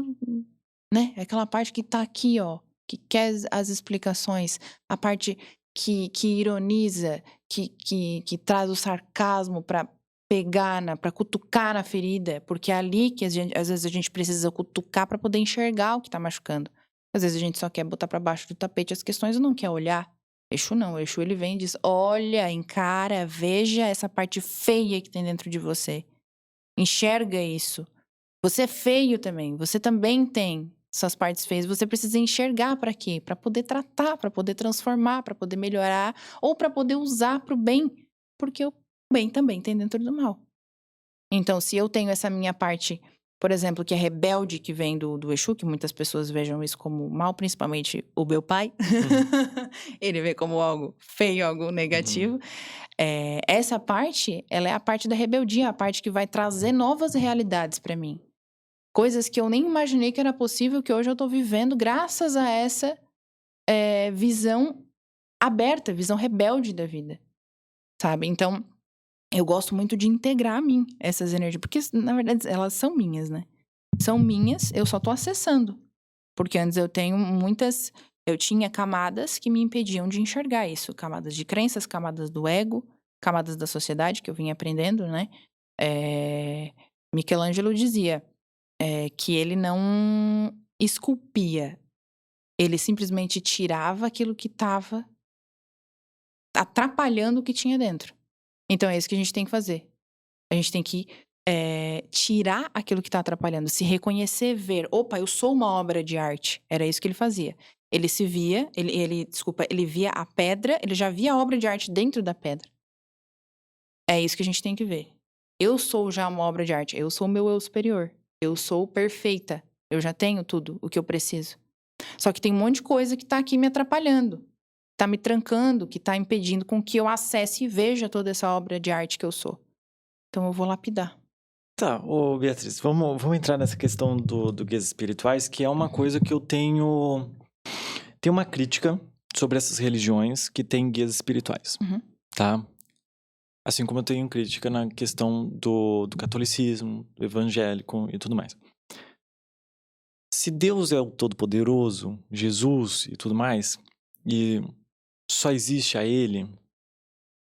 né? É aquela parte que tá aqui, ó. Que quer as explicações. A parte que ironiza, que traz o sarcasmo pra pegar, pra cutucar na ferida. Porque é ali que às vezes a gente precisa cutucar pra poder enxergar o que tá machucando. Às vezes a gente só quer botar pra baixo do tapete as questões e não quer olhar. Exu não, Exu ele vem e diz, olha, encara, veja essa parte feia que tem dentro de você. Enxerga isso. Você é feio também, você também tem suas partes feias, você precisa enxergar pra quê? Pra poder tratar, pra poder transformar, pra poder melhorar ou pra poder usar pro bem, porque o bem também tem dentro do mal. Então, se eu tenho essa minha parte, por exemplo, que é rebelde, que vem do Exu, que muitas pessoas vejam isso como mal, principalmente o meu pai. Ele vê como algo feio, algo negativo. Essa parte, ela é a parte da rebeldia, a parte que vai trazer novas realidades pra mim. Coisas que eu nem imaginei que era possível, que hoje eu tô vivendo graças a essa visão aberta, visão rebelde da vida, sabe? Então, eu gosto muito de integrar a mim essas energias, porque, na verdade, elas são minhas, né? São minhas, eu só tô acessando. Porque antes eu tinha camadas que me impediam de enxergar isso. Camadas de crenças, camadas do ego, camadas da sociedade que eu vinha aprendendo, né? Michelangelo dizia que ele não esculpia. Ele simplesmente tirava aquilo que estava atrapalhando o que tinha dentro. Então é isso que a gente tem que fazer. A gente tem que tirar aquilo que está atrapalhando, se reconhecer, ver. Opa, eu sou uma obra de arte. Era isso que ele fazia. Ele se via, ele via a pedra, ele já via a obra de arte dentro da pedra. É isso que a gente tem que ver. Eu sou já uma obra de arte, eu sou o meu eu superior. Eu sou perfeita, eu já tenho tudo o que eu preciso. Só que tem um monte de coisa que tá aqui me atrapalhando, tá me trancando, que tá impedindo com que eu acesse e veja toda essa obra de arte que eu sou. Então eu vou lapidar. Tá, ô Beatriz, vamos entrar nessa questão do guias espirituais, que é uma coisa que eu tenho uma crítica sobre essas religiões que têm guias espirituais, tá? Assim como eu tenho crítica na questão do catolicismo, do evangélico e tudo mais. Se Deus é o Todo-Poderoso, Jesus e tudo mais, e só existe a Ele,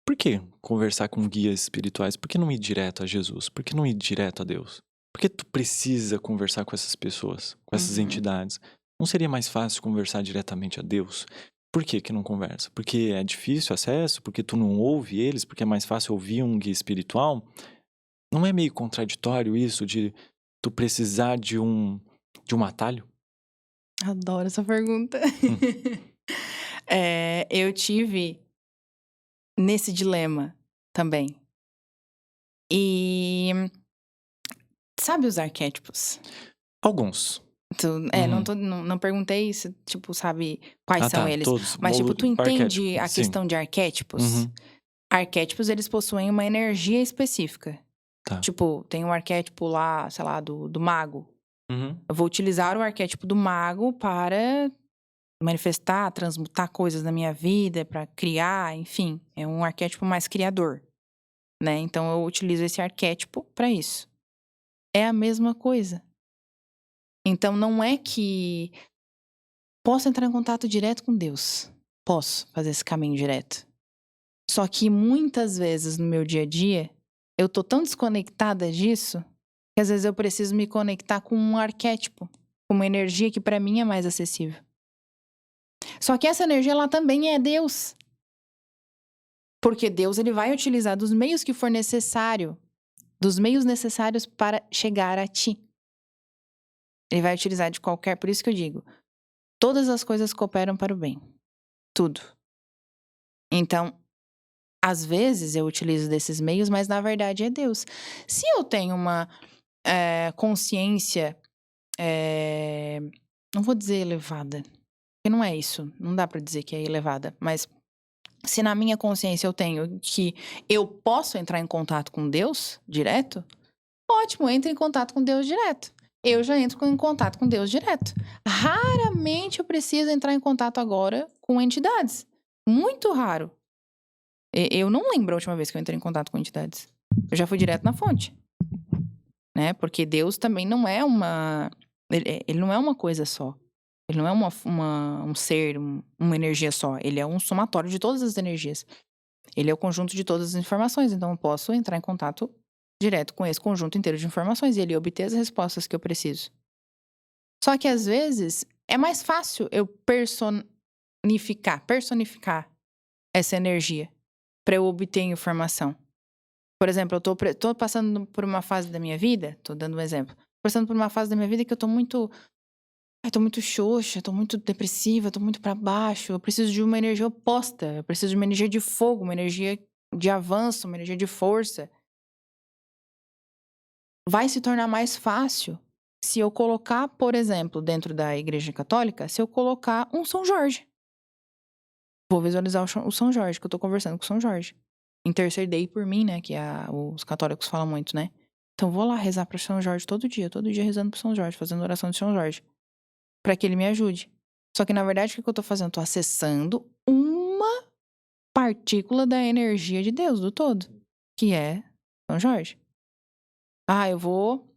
por que conversar com guias espirituais? Por que não ir direto a Jesus? Por que não ir direto a Deus? Por que tu precisa conversar com essas pessoas, com essas entidades? Não seria mais fácil conversar diretamente a Deus? Por que que não conversa? Porque é difícil o acesso? Porque tu não ouve eles? Porque é mais fácil ouvir um guia espiritual? Não é meio contraditório isso de tu precisar de um atalho? Adoro essa pergunta. Eu tive nesse dilema também. E sabe os arquétipos? Alguns. Não perguntei se, tipo, sabe quais são tá, eles. todos. Mas, tipo, tu entende Arquétipo, a sim. questão de arquétipos? Uhum. Arquétipos, eles possuem uma energia específica. Tá. Tipo, tem um arquétipo lá, sei lá, do mago. Uhum. Eu vou utilizar o arquétipo do mago para manifestar, transmutar coisas na minha vida, para criar, enfim. É um arquétipo mais criador, né? Então, eu utilizo esse arquétipo para isso. É a mesma coisa. Então, não é que posso entrar em contato direto com Deus. Posso fazer esse caminho direto. Só que muitas vezes no meu dia a dia, eu tô tão desconectada disso, que às vezes eu preciso me conectar com um arquétipo, com uma energia que para mim é mais acessível. Só que essa energia, ela também é Deus. Porque Deus, ele vai utilizar dos meios que for necessário, dos meios necessários para chegar a ti. Ele vai utilizar de qualquer... Por isso que eu digo, todas as coisas cooperam para o bem. Tudo. Então, às vezes eu utilizo desses meios, mas na verdade é Deus. Se eu tenho uma consciência, não vou dizer elevada, porque não é isso, não dá pra dizer que é elevada, mas se na minha consciência eu tenho que eu posso entrar em contato com Deus direto, ótimo, entre em contato com Deus direto. Eu já entro em contato com Deus direto. Raramente eu preciso entrar em contato agora com entidades. Muito raro. Eu não lembro a última vez que eu entrei em contato com entidades. Eu já fui direto na fonte. Né? Porque Deus também não é uma... Ele não é uma coisa só. Ele não é um ser, uma energia só. Ele é um somatório de todas as energias. Ele é o conjunto de todas as informações. Então, eu posso entrar em contato direto com esse conjunto inteiro de informações e ele obter as respostas que eu preciso. Só que, às vezes, é mais fácil eu personificar essa energia para eu obter informação. Por exemplo, eu tô passando por uma fase da minha vida, tô dando um exemplo, passando por uma fase da minha vida que eu tô muito xoxa, tô muito depressiva, tô muito pra baixo, eu preciso de uma energia oposta, eu preciso de uma energia de fogo, uma energia de avanço, uma energia de força. Vai se tornar mais fácil se eu colocar, por exemplo, dentro da Igreja Católica, se eu colocar um São Jorge. Vou visualizar o São Jorge, que eu tô conversando com o São Jorge. Intercedei por mim, né, que os católicos falam muito, né? Então vou lá rezar para São Jorge todo dia rezando pro São Jorge, fazendo oração de São Jorge, para que ele me ajude. Só que na verdade o que eu tô fazendo? Tô acessando uma partícula da energia de Deus, do todo, que é São Jorge. Eu vou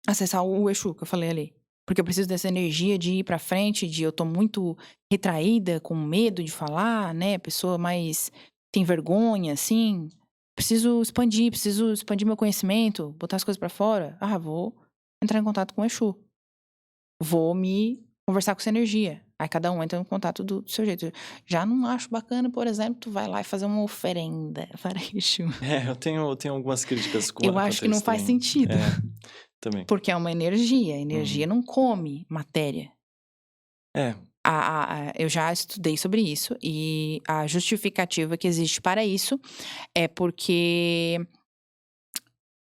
acessar o Exu que eu falei ali, porque eu preciso dessa energia de ir pra frente, de eu tô muito retraída, com medo de falar, né, pessoa mais tem vergonha, assim, preciso expandir meu conhecimento, botar as coisas pra fora. Vou entrar em contato com o Exu. Vou me conversar com essa energia. Aí cada um entra em contato do seu jeito. Já não acho bacana, por exemplo, tu vai lá e fazer uma oferenda para Exu. Eu tenho algumas críticas com eu acho que não faz sentido. Também. Porque é uma energia. A energia não come matéria. Eu já estudei sobre isso e a justificativa que existe para isso é porque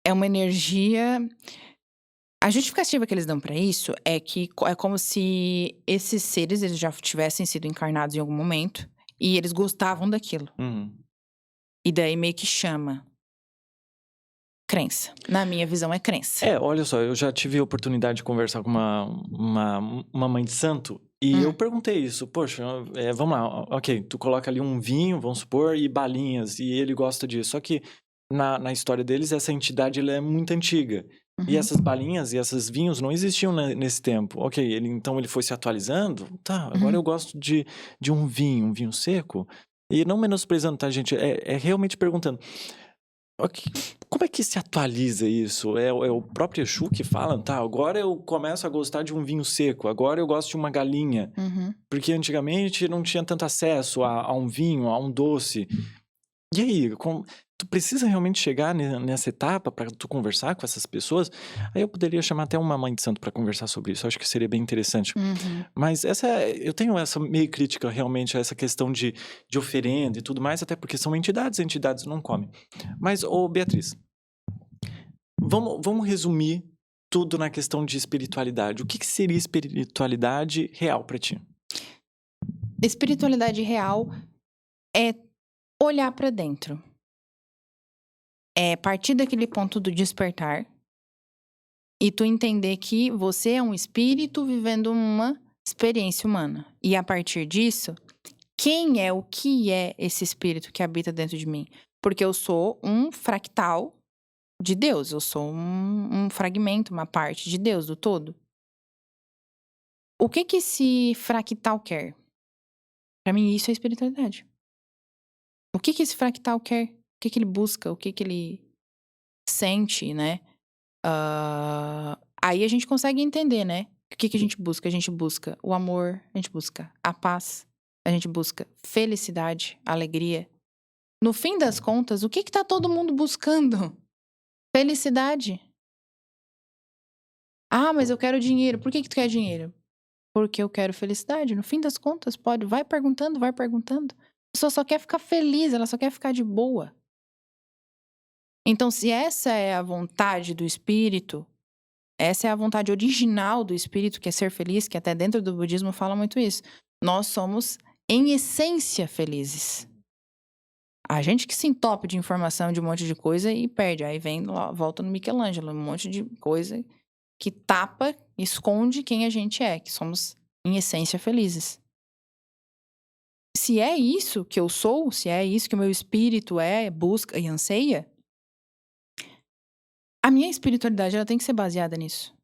é uma energia... A justificativa que eles dão para isso é que é como se esses seres eles já tivessem sido encarnados em algum momento e eles gostavam daquilo. E daí meio que chama crença. Na minha visão é crença. Olha só, eu já tive a oportunidade de conversar com uma mãe de santo e eu perguntei isso. Poxa, vamos lá, ok, tu coloca ali um vinho, vamos supor, e balinhas, e ele gosta disso. Só que na história deles, essa entidade ela é muito antiga. E essas balinhas e esses vinhos não existiam nesse tempo. Ok, então ele foi se atualizando. Tá, agora eu gosto de um vinho seco. E não menosprezando, tá, gente? É realmente perguntando. Como é que se atualiza isso? É o próprio Exu que fala, tá, agora eu começo a gostar de um vinho seco, agora eu gosto de uma galinha. Porque antigamente não tinha tanto acesso a um vinho, a um doce. E aí, tu precisa realmente chegar nessa etapa para tu conversar com essas pessoas? Aí eu poderia chamar até uma mãe de santo para conversar sobre isso. Eu acho que seria bem interessante. Mas eu tenho essa meio crítica realmente a essa questão de oferenda e tudo mais, até porque são entidades não comem. Mas, Beatriz, Vamos resumir tudo na questão de espiritualidade. O que seria espiritualidade real pra ti? Espiritualidade real é olhar pra dentro. É partir daquele ponto do despertar e tu entender que você é um espírito vivendo uma experiência humana. E a partir disso, o que é esse espírito que habita dentro de mim? Porque eu sou um fractal de Deus, eu sou um fragmento, uma parte de Deus, do todo. O que esse fractal quer? Pra mim, isso é espiritualidade. O que esse fractal quer? O que ele busca? O que ele sente, né? Aí a gente consegue entender, né? O que a gente busca? A gente busca o amor, a gente busca a paz, a gente busca felicidade, alegria. No fim das contas, o que tá todo mundo buscando? Felicidade. Ah, mas eu quero dinheiro. Por que tu quer dinheiro? Porque eu quero felicidade. No fim das contas, vai perguntando, vai perguntando. A pessoa só quer ficar feliz, ela só quer ficar de boa. Então, se essa é a vontade do espírito, essa é a vontade original do espírito, que é ser feliz, que até dentro do budismo fala muito isso. Nós somos, em essência, felizes. A gente que se entope de informação de um monte de coisa e perde. Aí volta no Michelangelo, um monte de coisa que tapa, esconde quem a gente é, que somos, em essência, felizes. Se é isso que eu sou, se é isso que o meu espírito busca e anseia, a minha espiritualidade ela tem que ser baseada nisso.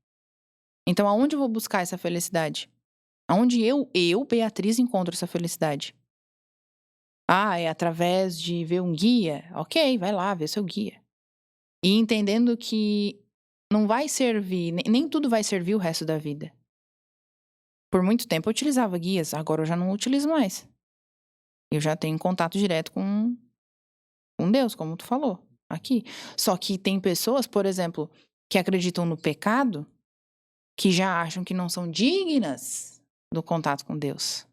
Então, aonde eu vou buscar essa felicidade? Aonde eu, Beatriz, encontro essa felicidade? Ah, é através de ver um guia? Ok, vai lá, ver seu guia. E entendendo que não vai servir, nem tudo vai servir o resto da vida. Por muito tempo eu utilizava guias, agora eu já não utilizo mais. Eu já tenho contato direto com Deus, como tu falou, aqui. Só que tem pessoas, por exemplo, que acreditam no pecado, que já acham que não são dignas do contato com Deus.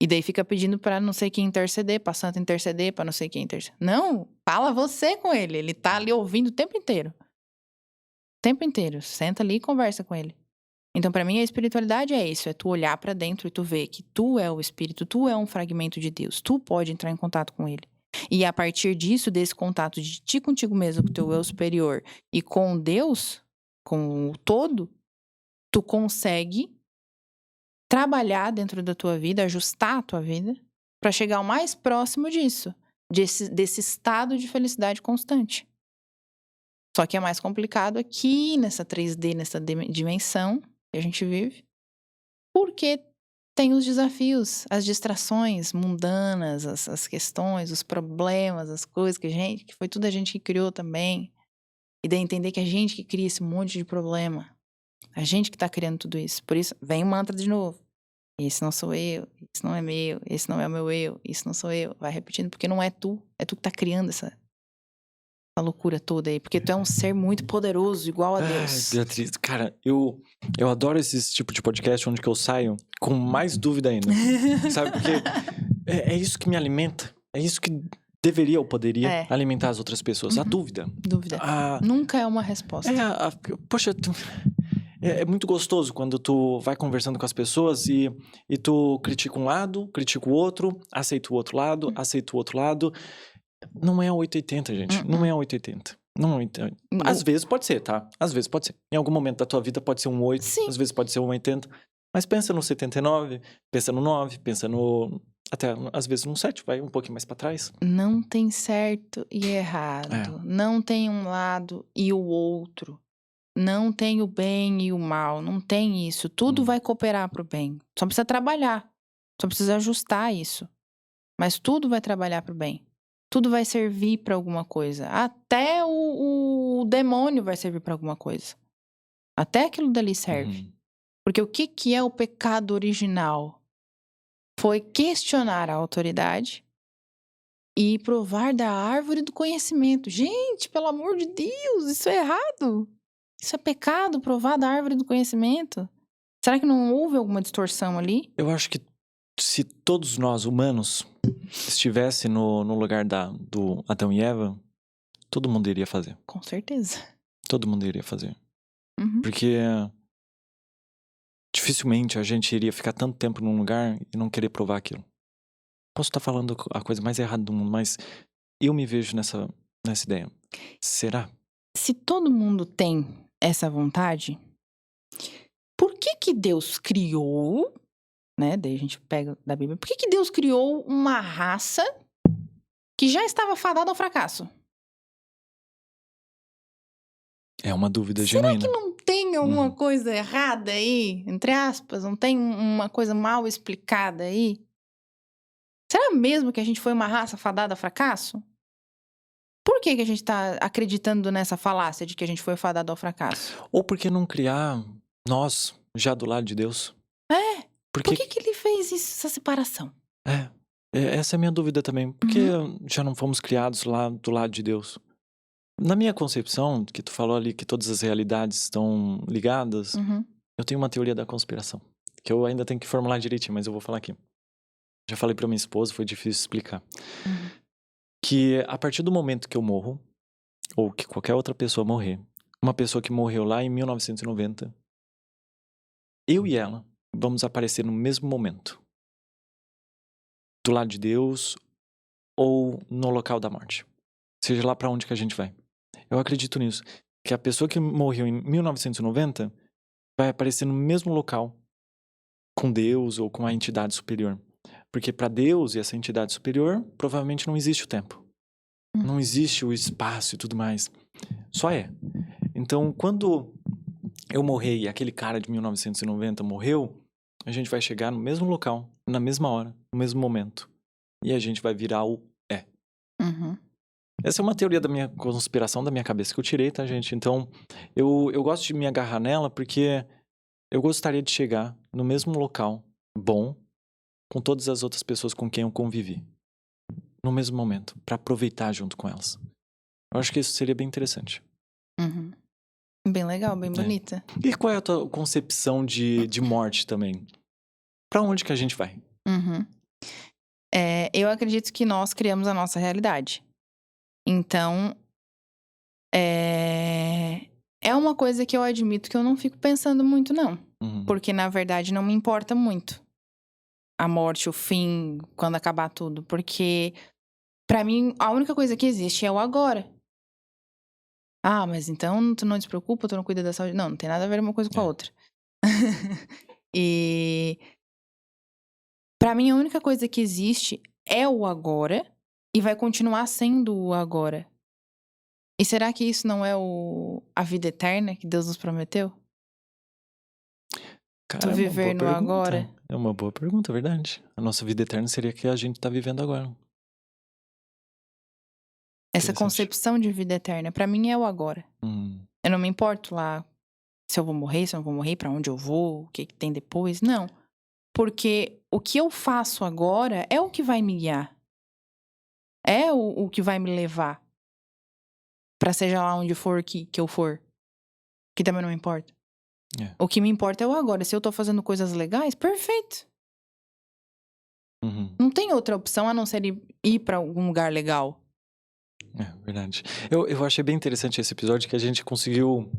E daí fica pedindo pra não sei quem interceder, pra santo interceder, pra não sei quem interceder. Não, fala você com ele, ele tá ali ouvindo o tempo inteiro. O tempo inteiro, senta ali e conversa com ele. Então, pra mim, a espiritualidade é isso, é tu olhar pra dentro e tu ver que tu é o espírito, tu é um fragmento de Deus, tu pode entrar em contato com ele. E a partir disso, desse contato de ti contigo mesmo, com o teu eu superior e com Deus, com o todo, tu consegue trabalhar dentro da tua vida, ajustar a tua vida, pra chegar o mais próximo disso, desse estado de felicidade constante. Só que é mais complicado aqui, nessa 3D, nessa dimensão que a gente vive, porque tem os desafios, as distrações mundanas, as questões, os problemas, as coisas que foi tudo a gente que criou também. E daí entender que a gente que cria esse monte de problema. A gente que tá criando tudo isso. Por isso, vem o mantra de novo. Esse não sou eu, esse não é meu, esse não é o meu eu, isso não sou eu. Vai repetindo, porque não é tu que tá criando essa loucura toda aí. Porque tu é um ser muito poderoso, igual a Deus. Ai, Beatriz, cara, eu adoro esse tipo de podcast onde que eu saio com mais dúvida ainda. Sabe, porque é isso que me alimenta. É isso que deveria ou poderia alimentar as outras pessoas. A dúvida. Dúvida. Nunca é uma resposta. Poxa, é muito gostoso quando tu vai conversando com as pessoas e tu critica um lado, critica o outro, aceita o outro lado, aceita o outro lado. Não é 880, gente. Não é 880. Não, às vezes pode ser, tá? Às vezes pode ser. Em algum momento da tua vida pode ser um 8, às vezes pode ser um 80. Mas pensa no 79, pensa no 9, pensa no... Até, às vezes, no 7, vai um pouquinho mais pra trás. Não tem certo e errado. Não tem um lado e o outro. Não tem o bem e o mal. Não tem isso. Tudo vai cooperar pro bem. Só precisa trabalhar. Só precisa ajustar isso. Mas tudo vai trabalhar pro bem. Tudo vai servir pra alguma coisa. Até o demônio vai servir pra alguma coisa. Até aquilo dali serve. Porque o que é o pecado original? Foi questionar a autoridade e provar da árvore do conhecimento. Gente, pelo amor de Deus, isso é errado. Isso é pecado, provar da árvore do conhecimento. Será que não houve alguma distorção ali? Eu acho que se todos nós, humanos, estivesse no lugar do Adão e Eva, todo mundo iria fazer. Com certeza. Todo mundo iria fazer. Uhum. Porque dificilmente a gente iria ficar tanto tempo num lugar e não querer provar aquilo. Posso estar falando a coisa mais errada do mundo, mas eu me vejo nessa ideia. Será? Se todo mundo tem essa vontade, por que que Deus criou, né? Daí a gente pega da Bíblia. Por que que Deus criou uma raça que já estava fadada ao fracasso? É uma dúvida Será que genuína. não tem alguma Uhum. coisa errada aí? Entre aspas, não tem uma coisa mal explicada aí? Será mesmo que a gente foi uma raça fadada ao fracasso? Por que que a gente tá acreditando nessa falácia de que a gente foi fadado ao fracasso? Ou por que não criar nós já do lado de Deus? É, por Porque que que ele fez isso, essa separação? essa é a minha dúvida também. Por que Uhum. já não fomos criados lá do lado de Deus? Na minha concepção, que tu falou ali que todas as realidades estão ligadas, Uhum. eu tenho uma teoria da conspiração. Que eu ainda tenho que formular direitinho, mas eu vou falar aqui. Já falei pra minha esposa, foi difícil explicar. Uhum. Que a partir do momento que eu morro, ou que qualquer outra pessoa morrer, uma pessoa que morreu lá em 1990, eu e ela vamos aparecer no mesmo momento. Do lado de Deus ou no local da morte. Seja lá pra onde que a gente vai. Eu acredito nisso. Que a pessoa que morreu em 1990 vai aparecer no mesmo local com Deus ou com a entidade superior. Porque pra Deus e essa entidade superior, provavelmente não existe o tempo. Não existe o espaço e tudo mais. Só é. Então, quando eu morrer e aquele cara de 1990 morreu, a gente vai chegar no mesmo local, na mesma hora, no mesmo momento. E a gente vai virar o é. Uhum. Essa é uma teoria da minha conspiração, da minha cabeça, que eu tirei, tá, gente? Então, eu gosto de me agarrar nela porque eu gostaria de chegar no mesmo local bom com todas as outras pessoas com quem eu convivi. No mesmo momento, pra aproveitar junto com elas. Eu acho que isso seria bem interessante. Uhum. Bem legal, bem bonita. E qual é a tua concepção de morte também? Pra onde que a gente vai? Uhum. Eu acredito que nós criamos a nossa realidade. Então, é uma coisa que eu admito que eu não fico pensando muito, não. Uhum. Porque, na verdade, não me importa muito a morte, o fim, quando acabar tudo. Porque, pra mim, a única coisa que existe é o agora. Ah, mas então tu não te preocupa, tu não cuida da saúde. Não tem nada a ver uma coisa com a É. outra. E pra mim a única coisa que existe é o agora e vai continuar sendo o agora. E será que isso não é a vida eterna que Deus nos prometeu? Cara, Tu é uma viver boa no pergunta. agora? É uma boa pergunta, é verdade. A nossa vida eterna seria a que a gente tá vivendo agora. Essa Interessante. concepção de vida eterna, pra mim é o agora. Eu não me importo lá se eu vou morrer, se eu não vou morrer, pra onde eu vou, o que que tem depois. Não. Porque o que eu faço agora é o que vai me guiar. É o que vai me levar. Pra seja lá onde for que eu for. Que também não me importa. É. O que me importa é o agora. Se eu tô fazendo coisas legais, perfeito. Uhum. Não tem outra opção a não ser ir pra algum lugar legal. É, verdade. Eu achei bem interessante esse episódio que a gente conseguiu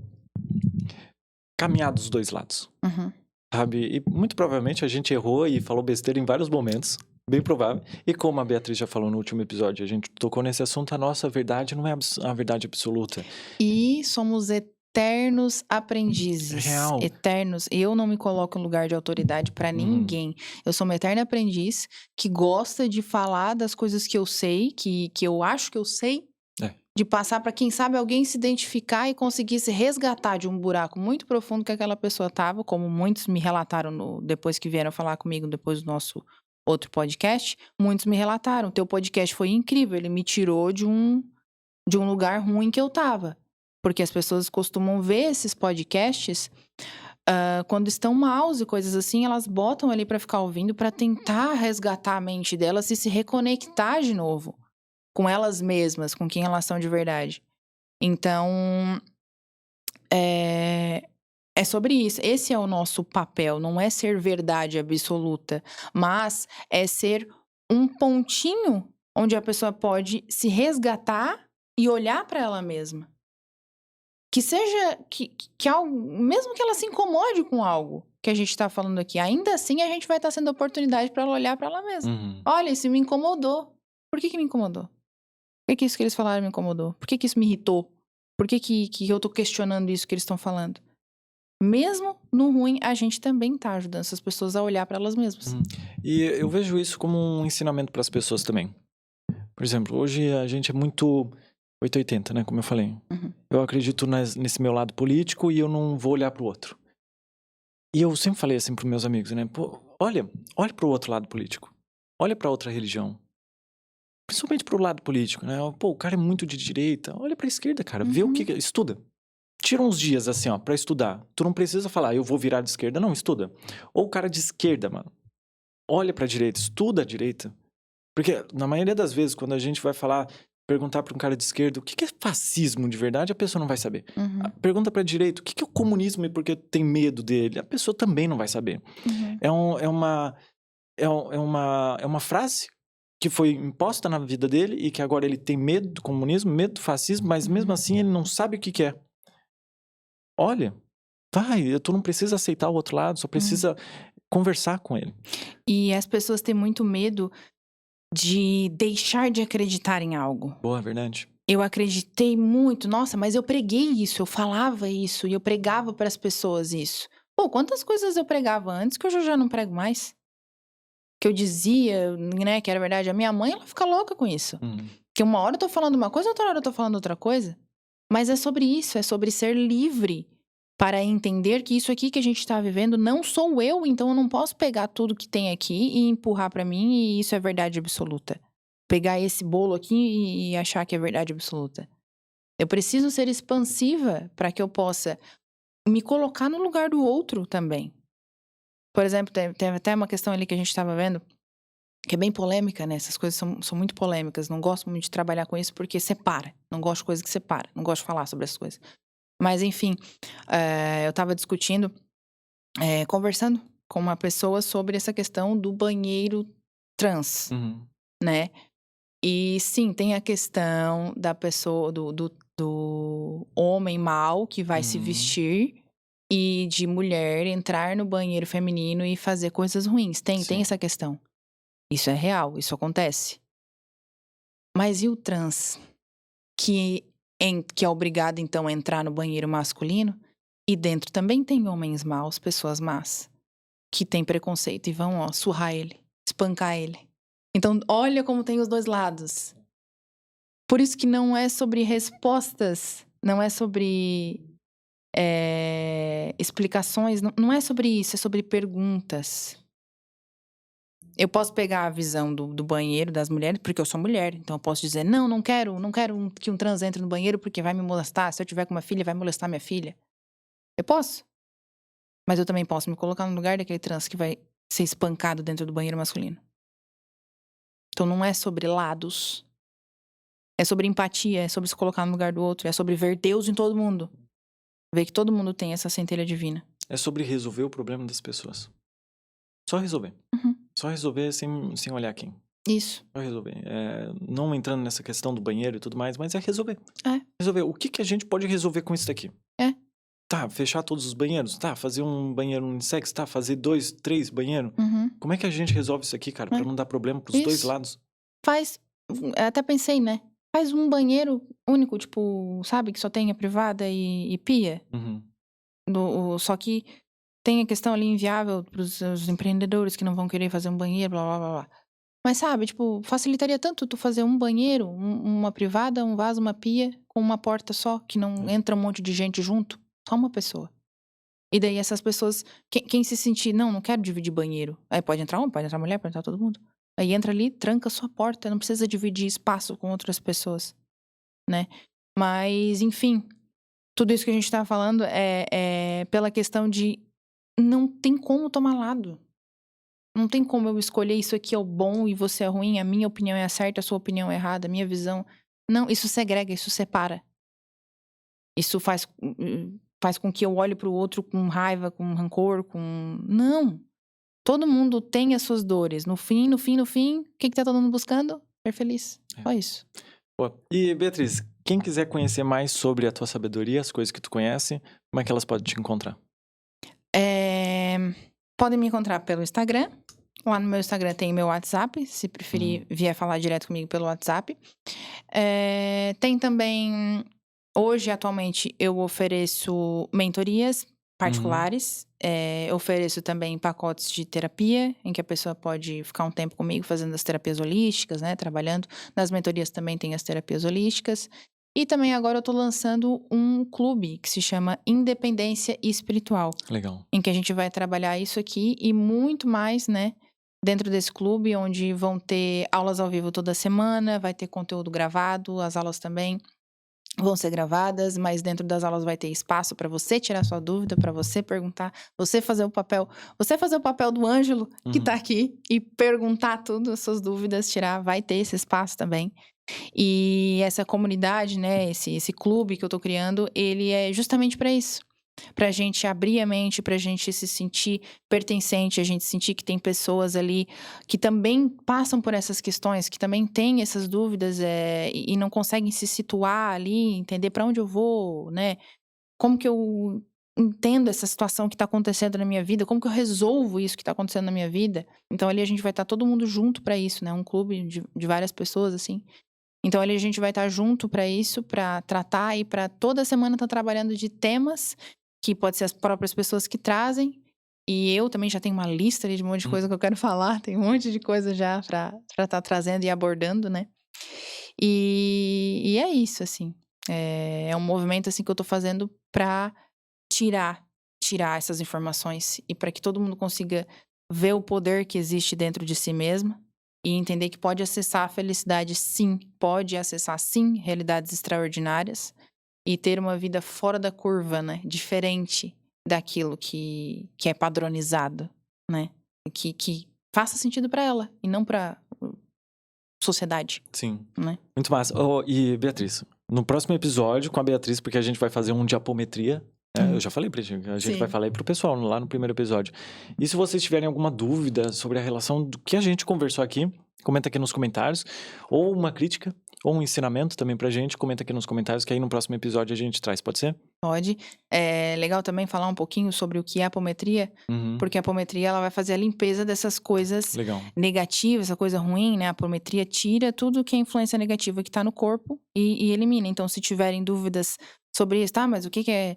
caminhar dos dois lados, Uhum. sabe? E muito provavelmente a gente errou e falou besteira em vários momentos, bem provável. E como a Beatriz já falou no último episódio, a gente tocou nesse assunto, a nossa verdade não é a verdade absoluta. E somos eternos aprendizes. Real. Eternos. Eu não me coloco em lugar de autoridade pra ninguém. Eu sou uma eterna aprendiz que gosta de falar das coisas que eu sei, que eu acho que eu sei. É. De passar pra quem sabe alguém se identificar e conseguir se resgatar de um buraco muito profundo que aquela pessoa tava, como muitos me relataram depois que vieram falar comigo depois do nosso outro podcast. Muitos me relataram, teu podcast foi incrível, ele me tirou de um lugar ruim que eu tava. Porque as pessoas costumam ver esses podcasts quando estão maus e coisas assim, elas botam ali pra ficar ouvindo pra tentar resgatar a mente delas e se reconectar de novo com elas mesmas, com quem elas são de verdade. Então, é sobre isso. Esse é o nosso papel, não é ser verdade absoluta, mas é ser um pontinho onde a pessoa pode se resgatar e olhar pra ela mesma. que seja que algo, mesmo que ela se incomode com algo que a gente tá falando aqui, ainda assim a gente vai estar sendo oportunidade para ela olhar para ela mesma. Olha, isso me incomodou. Por que me incomodou? Por que isso que eles falaram me incomodou? Por que isso me irritou? Por que eu tô questionando isso que eles estão falando? Mesmo no ruim, a gente também tá ajudando essas pessoas a olhar para elas mesmas. E eu vejo isso como um ensinamento para as pessoas também. Por exemplo, hoje a gente é muito 880, né? Como eu falei. Eu acredito nesse meu lado político e eu não vou olhar pro outro. E eu sempre falei assim pros meus amigos, né? Pô, olha pro outro lado político. Olha pra outra religião. Principalmente pro lado político, né? Pô, o cara é muito de direita. Olha pra esquerda, cara. Vê o que... Estuda. Tira uns dias, assim, ó, pra estudar. Tu não precisa falar, eu vou virar de esquerda. Não, estuda. Ou o cara de esquerda, mano. Olha pra direita, estuda a direita. Porque, na maioria das vezes, quando a gente vai perguntar pra um cara de esquerda o que é fascismo de verdade, a pessoa não vai saber. Pergunta pra direita o que é o comunismo e por que tem medo dele, a pessoa também não vai saber. É uma frase que foi imposta na vida dele e que agora ele tem medo do comunismo, medo do fascismo, mas mesmo assim ele não sabe o que é. Olha, tu não precisa aceitar o outro lado, só precisa conversar com ele. E as pessoas têm muito medo de deixar de acreditar em algo. Boa, verdade. Eu acreditei muito, nossa, mas eu preguei isso, eu falava isso, e eu pregava para as pessoas isso. Pô, quantas coisas eu pregava antes que hoje eu já não prego mais? Que eu dizia, né, que era verdade. A minha mãe, ela fica louca com isso. Que uma hora eu tô falando uma coisa, outra hora eu tô falando outra coisa. Mas é sobre isso, é sobre ser livre para entender que isso aqui que a gente tá vivendo não sou eu, então eu não posso pegar tudo que tem aqui e empurrar para mim e isso é verdade absoluta. Pegar esse bolo aqui e achar que é verdade absoluta. Eu preciso ser expansiva para que eu possa me colocar no lugar do outro também. Por exemplo, tem até uma questão ali que a gente estava vendo, que é bem polêmica, né? Essas coisas são muito polêmicas. Não gosto muito de trabalhar com isso porque separa. Não gosto de coisa que separa. Não gosto de falar sobre essas coisas. Mas, enfim, eu estava discutindo, conversando com uma pessoa sobre essa questão do banheiro trans, né? E sim, tem a questão da pessoa, do homem mau que vai se vestir e de mulher entrar no banheiro feminino e fazer coisas ruins. Tem essa questão. Isso é real, isso acontece. Mas e o trans? Que é obrigado, então, a entrar no banheiro masculino? E dentro também tem homens maus, pessoas más, que têm preconceito e vão, ó, surrar ele, espancar ele. Então, olha como tem os dois lados. Por isso que não é sobre respostas, não é sobre explicações, não é sobre isso, é sobre perguntas. Eu posso pegar a visão do banheiro das mulheres, porque eu sou mulher. Então eu posso dizer, não quero que um trans entre no banheiro porque vai me molestar. Se eu tiver com uma filha, vai molestar minha filha. Eu posso. Mas eu também posso me colocar no lugar daquele trans que vai ser espancado dentro do banheiro masculino. Então não é sobre lados. É sobre empatia, é sobre se colocar no lugar do outro. É sobre ver Deus em todo mundo. Ver que todo mundo tem essa centelha divina. É sobre resolver o problema das pessoas. Só resolver. Só resolver sem olhar quem. Isso. Só resolver. Não entrando nessa questão do banheiro e tudo mais, mas é resolver. Resolver. O que a gente pode resolver com isso daqui? Tá, fechar todos os banheiros? Tá, fazer um banheiro unissex? Tá, fazer 2, 3 banheiros? Como é que a gente resolve isso aqui, cara? Pra não dar problema pros dois lados. Até pensei, né? Faz um banheiro único, tipo, sabe? Que só tenha privada e pia. Só que tem a questão ali inviável pros empreendedores que não vão querer fazer um banheiro, blá, blá, blá, blá. Mas sabe, tipo, facilitaria tanto tu fazer um banheiro, uma privada, um vaso, uma pia, com uma porta só, que não entra um monte de gente junto. Só uma pessoa. E daí essas pessoas, quem se sentir, não quero dividir banheiro. Aí pode entrar homem, pode entrar mulher, pode entrar todo mundo. Aí entra ali, tranca sua porta, não precisa dividir espaço com outras pessoas, né? Mas, enfim, tudo isso que a gente tá falando é pela questão de não tem como tomar lado. Não tem como eu escolher isso aqui é o bom e você é ruim, a minha opinião é a certa, a sua opinião é errada, a minha visão... Não, isso segrega, isso separa. Isso faz com que eu olhe pro outro com raiva, com rancor, com... Não! Todo mundo tem as suas dores. No fim, o que tá todo mundo buscando? Ser feliz. Só isso. Pô, e, Beatriz, quem quiser conhecer mais sobre a tua sabedoria, as coisas que tu conhece, como é que elas podem te encontrar? Podem me encontrar pelo Instagram. Lá no meu Instagram tem meu WhatsApp, se preferir vier falar direto comigo pelo WhatsApp. Tem também, hoje, atualmente, eu ofereço mentorias particulares. Eu ofereço também pacotes de terapia, em que a pessoa pode ficar um tempo comigo fazendo as terapias holísticas, né? Trabalhando. Nas mentorias também tem as terapias holísticas. E também agora eu tô lançando um clube que se chama Independência Espiritual. Legal. Em que a gente vai trabalhar isso aqui e muito mais, né? Dentro desse clube, onde vão ter aulas ao vivo toda semana, vai ter conteúdo gravado, as aulas também vão ser gravadas, mas dentro das aulas vai ter espaço para você tirar sua dúvida, para você perguntar, você fazer o papel do Ângelo que tá aqui e perguntar tudo, as suas dúvidas, tirar, vai ter esse espaço também. E essa comunidade, né, esse clube que eu tô criando, ele é justamente para isso. Pra gente abrir a mente, pra gente se sentir pertencente, a gente sentir que tem pessoas ali que também passam por essas questões, que também têm essas dúvidas e não conseguem se situar ali, entender pra onde eu vou, né? Como que eu entendo essa situação que tá acontecendo na minha vida, como que eu resolvo isso que tá acontecendo na minha vida. Então ali a gente vai estar todo mundo junto pra isso, né? Um clube de várias pessoas, assim. Então ali a gente vai estar junto pra isso, pra tratar e pra toda semana estar trabalhando de temas que pode ser as próprias pessoas que trazem. E eu também já tenho uma lista ali de um monte de coisa que eu quero falar. Tem um monte de coisa já pra estar trazendo e abordando, né? E é isso, assim. É um movimento, assim, que eu tô fazendo pra tirar essas informações. E pra que todo mundo consiga ver o poder que existe dentro de si mesmo. E entender que pode acessar a felicidade, sim. Pode acessar, sim, realidades extraordinárias. E ter uma vida fora da curva, né? Diferente daquilo que é padronizado, né? Que faça sentido pra ela e não pra sociedade. Sim. Né? Muito massa. E Beatriz, no próximo episódio com a Beatriz, porque a gente vai fazer um de apometria, né? Eu já falei pra gente, a gente vai falar aí pro pessoal lá no primeiro episódio. E se vocês tiverem alguma dúvida sobre a relação do que a gente conversou aqui, comenta aqui nos comentários, ou uma crítica, ou um ensinamento também pra gente, comenta aqui nos comentários, que aí no próximo episódio a gente traz, pode ser? Pode. É legal também falar um pouquinho sobre o que é apometria, porque a apometria ela vai fazer a limpeza dessas coisas negativas, essa coisa ruim, né? A apometria tira tudo que é influência negativa que tá no corpo e elimina. Então, se tiverem dúvidas sobre isso, tá? Mas o que é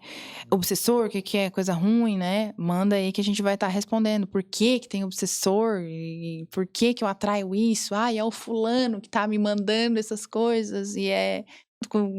obsessor, o que é coisa ruim, né? Manda aí que a gente vai estar respondendo. Por que tem obsessor? E por que eu atraio isso? É o fulano que tá me mandando essas coisas e é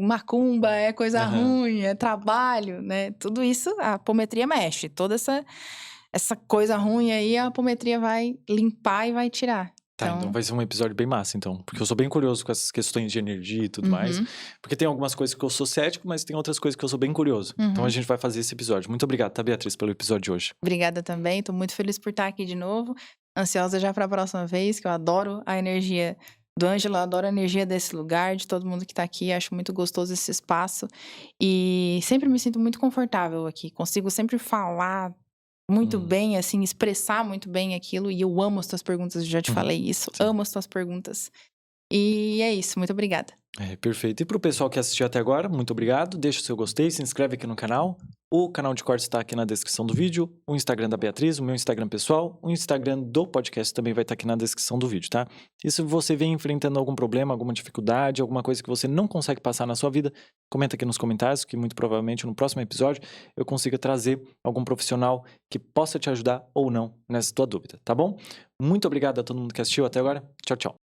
macumba, é coisa ruim, é trabalho, né? Tudo isso a apometria mexe. Toda essa coisa ruim aí, a apometria vai limpar e vai tirar. Tá, então vai ser um episódio bem massa, então. Porque eu sou bem curioso com essas questões de energia e tudo mais. Porque tem algumas coisas que eu sou cético, mas tem outras coisas que eu sou bem curioso. Então a gente vai fazer esse episódio. Muito obrigado, tá, Beatriz, pelo episódio de hoje. Obrigada também, tô muito feliz por estar aqui de novo. Ansiosa já pra próxima vez, que eu adoro a energia do Ângelo, eu adoro a energia desse lugar, de todo mundo que tá aqui. Acho muito gostoso esse espaço. E sempre me sinto muito confortável aqui. Consigo sempre falar muito bem, assim, expressar muito bem aquilo. E eu amo as tuas perguntas, eu já te falei isso. Sim. Amo as tuas perguntas. E é isso, muito obrigada. Perfeito. E pro pessoal que assistiu até agora, muito obrigado. Deixa o seu gostei, se inscreve aqui no canal. O canal de cortes está aqui na descrição do vídeo. O Instagram da Beatriz, o meu Instagram pessoal. O Instagram do podcast também vai estar aqui na descrição do vídeo, tá? E se você vem enfrentando algum problema, alguma dificuldade, alguma coisa que você não consegue passar na sua vida, comenta aqui nos comentários, que muito provavelmente no próximo episódio eu consiga trazer algum profissional que possa te ajudar ou não nessa tua dúvida, tá bom? Muito obrigado a todo mundo que assistiu até agora. Tchau, tchau.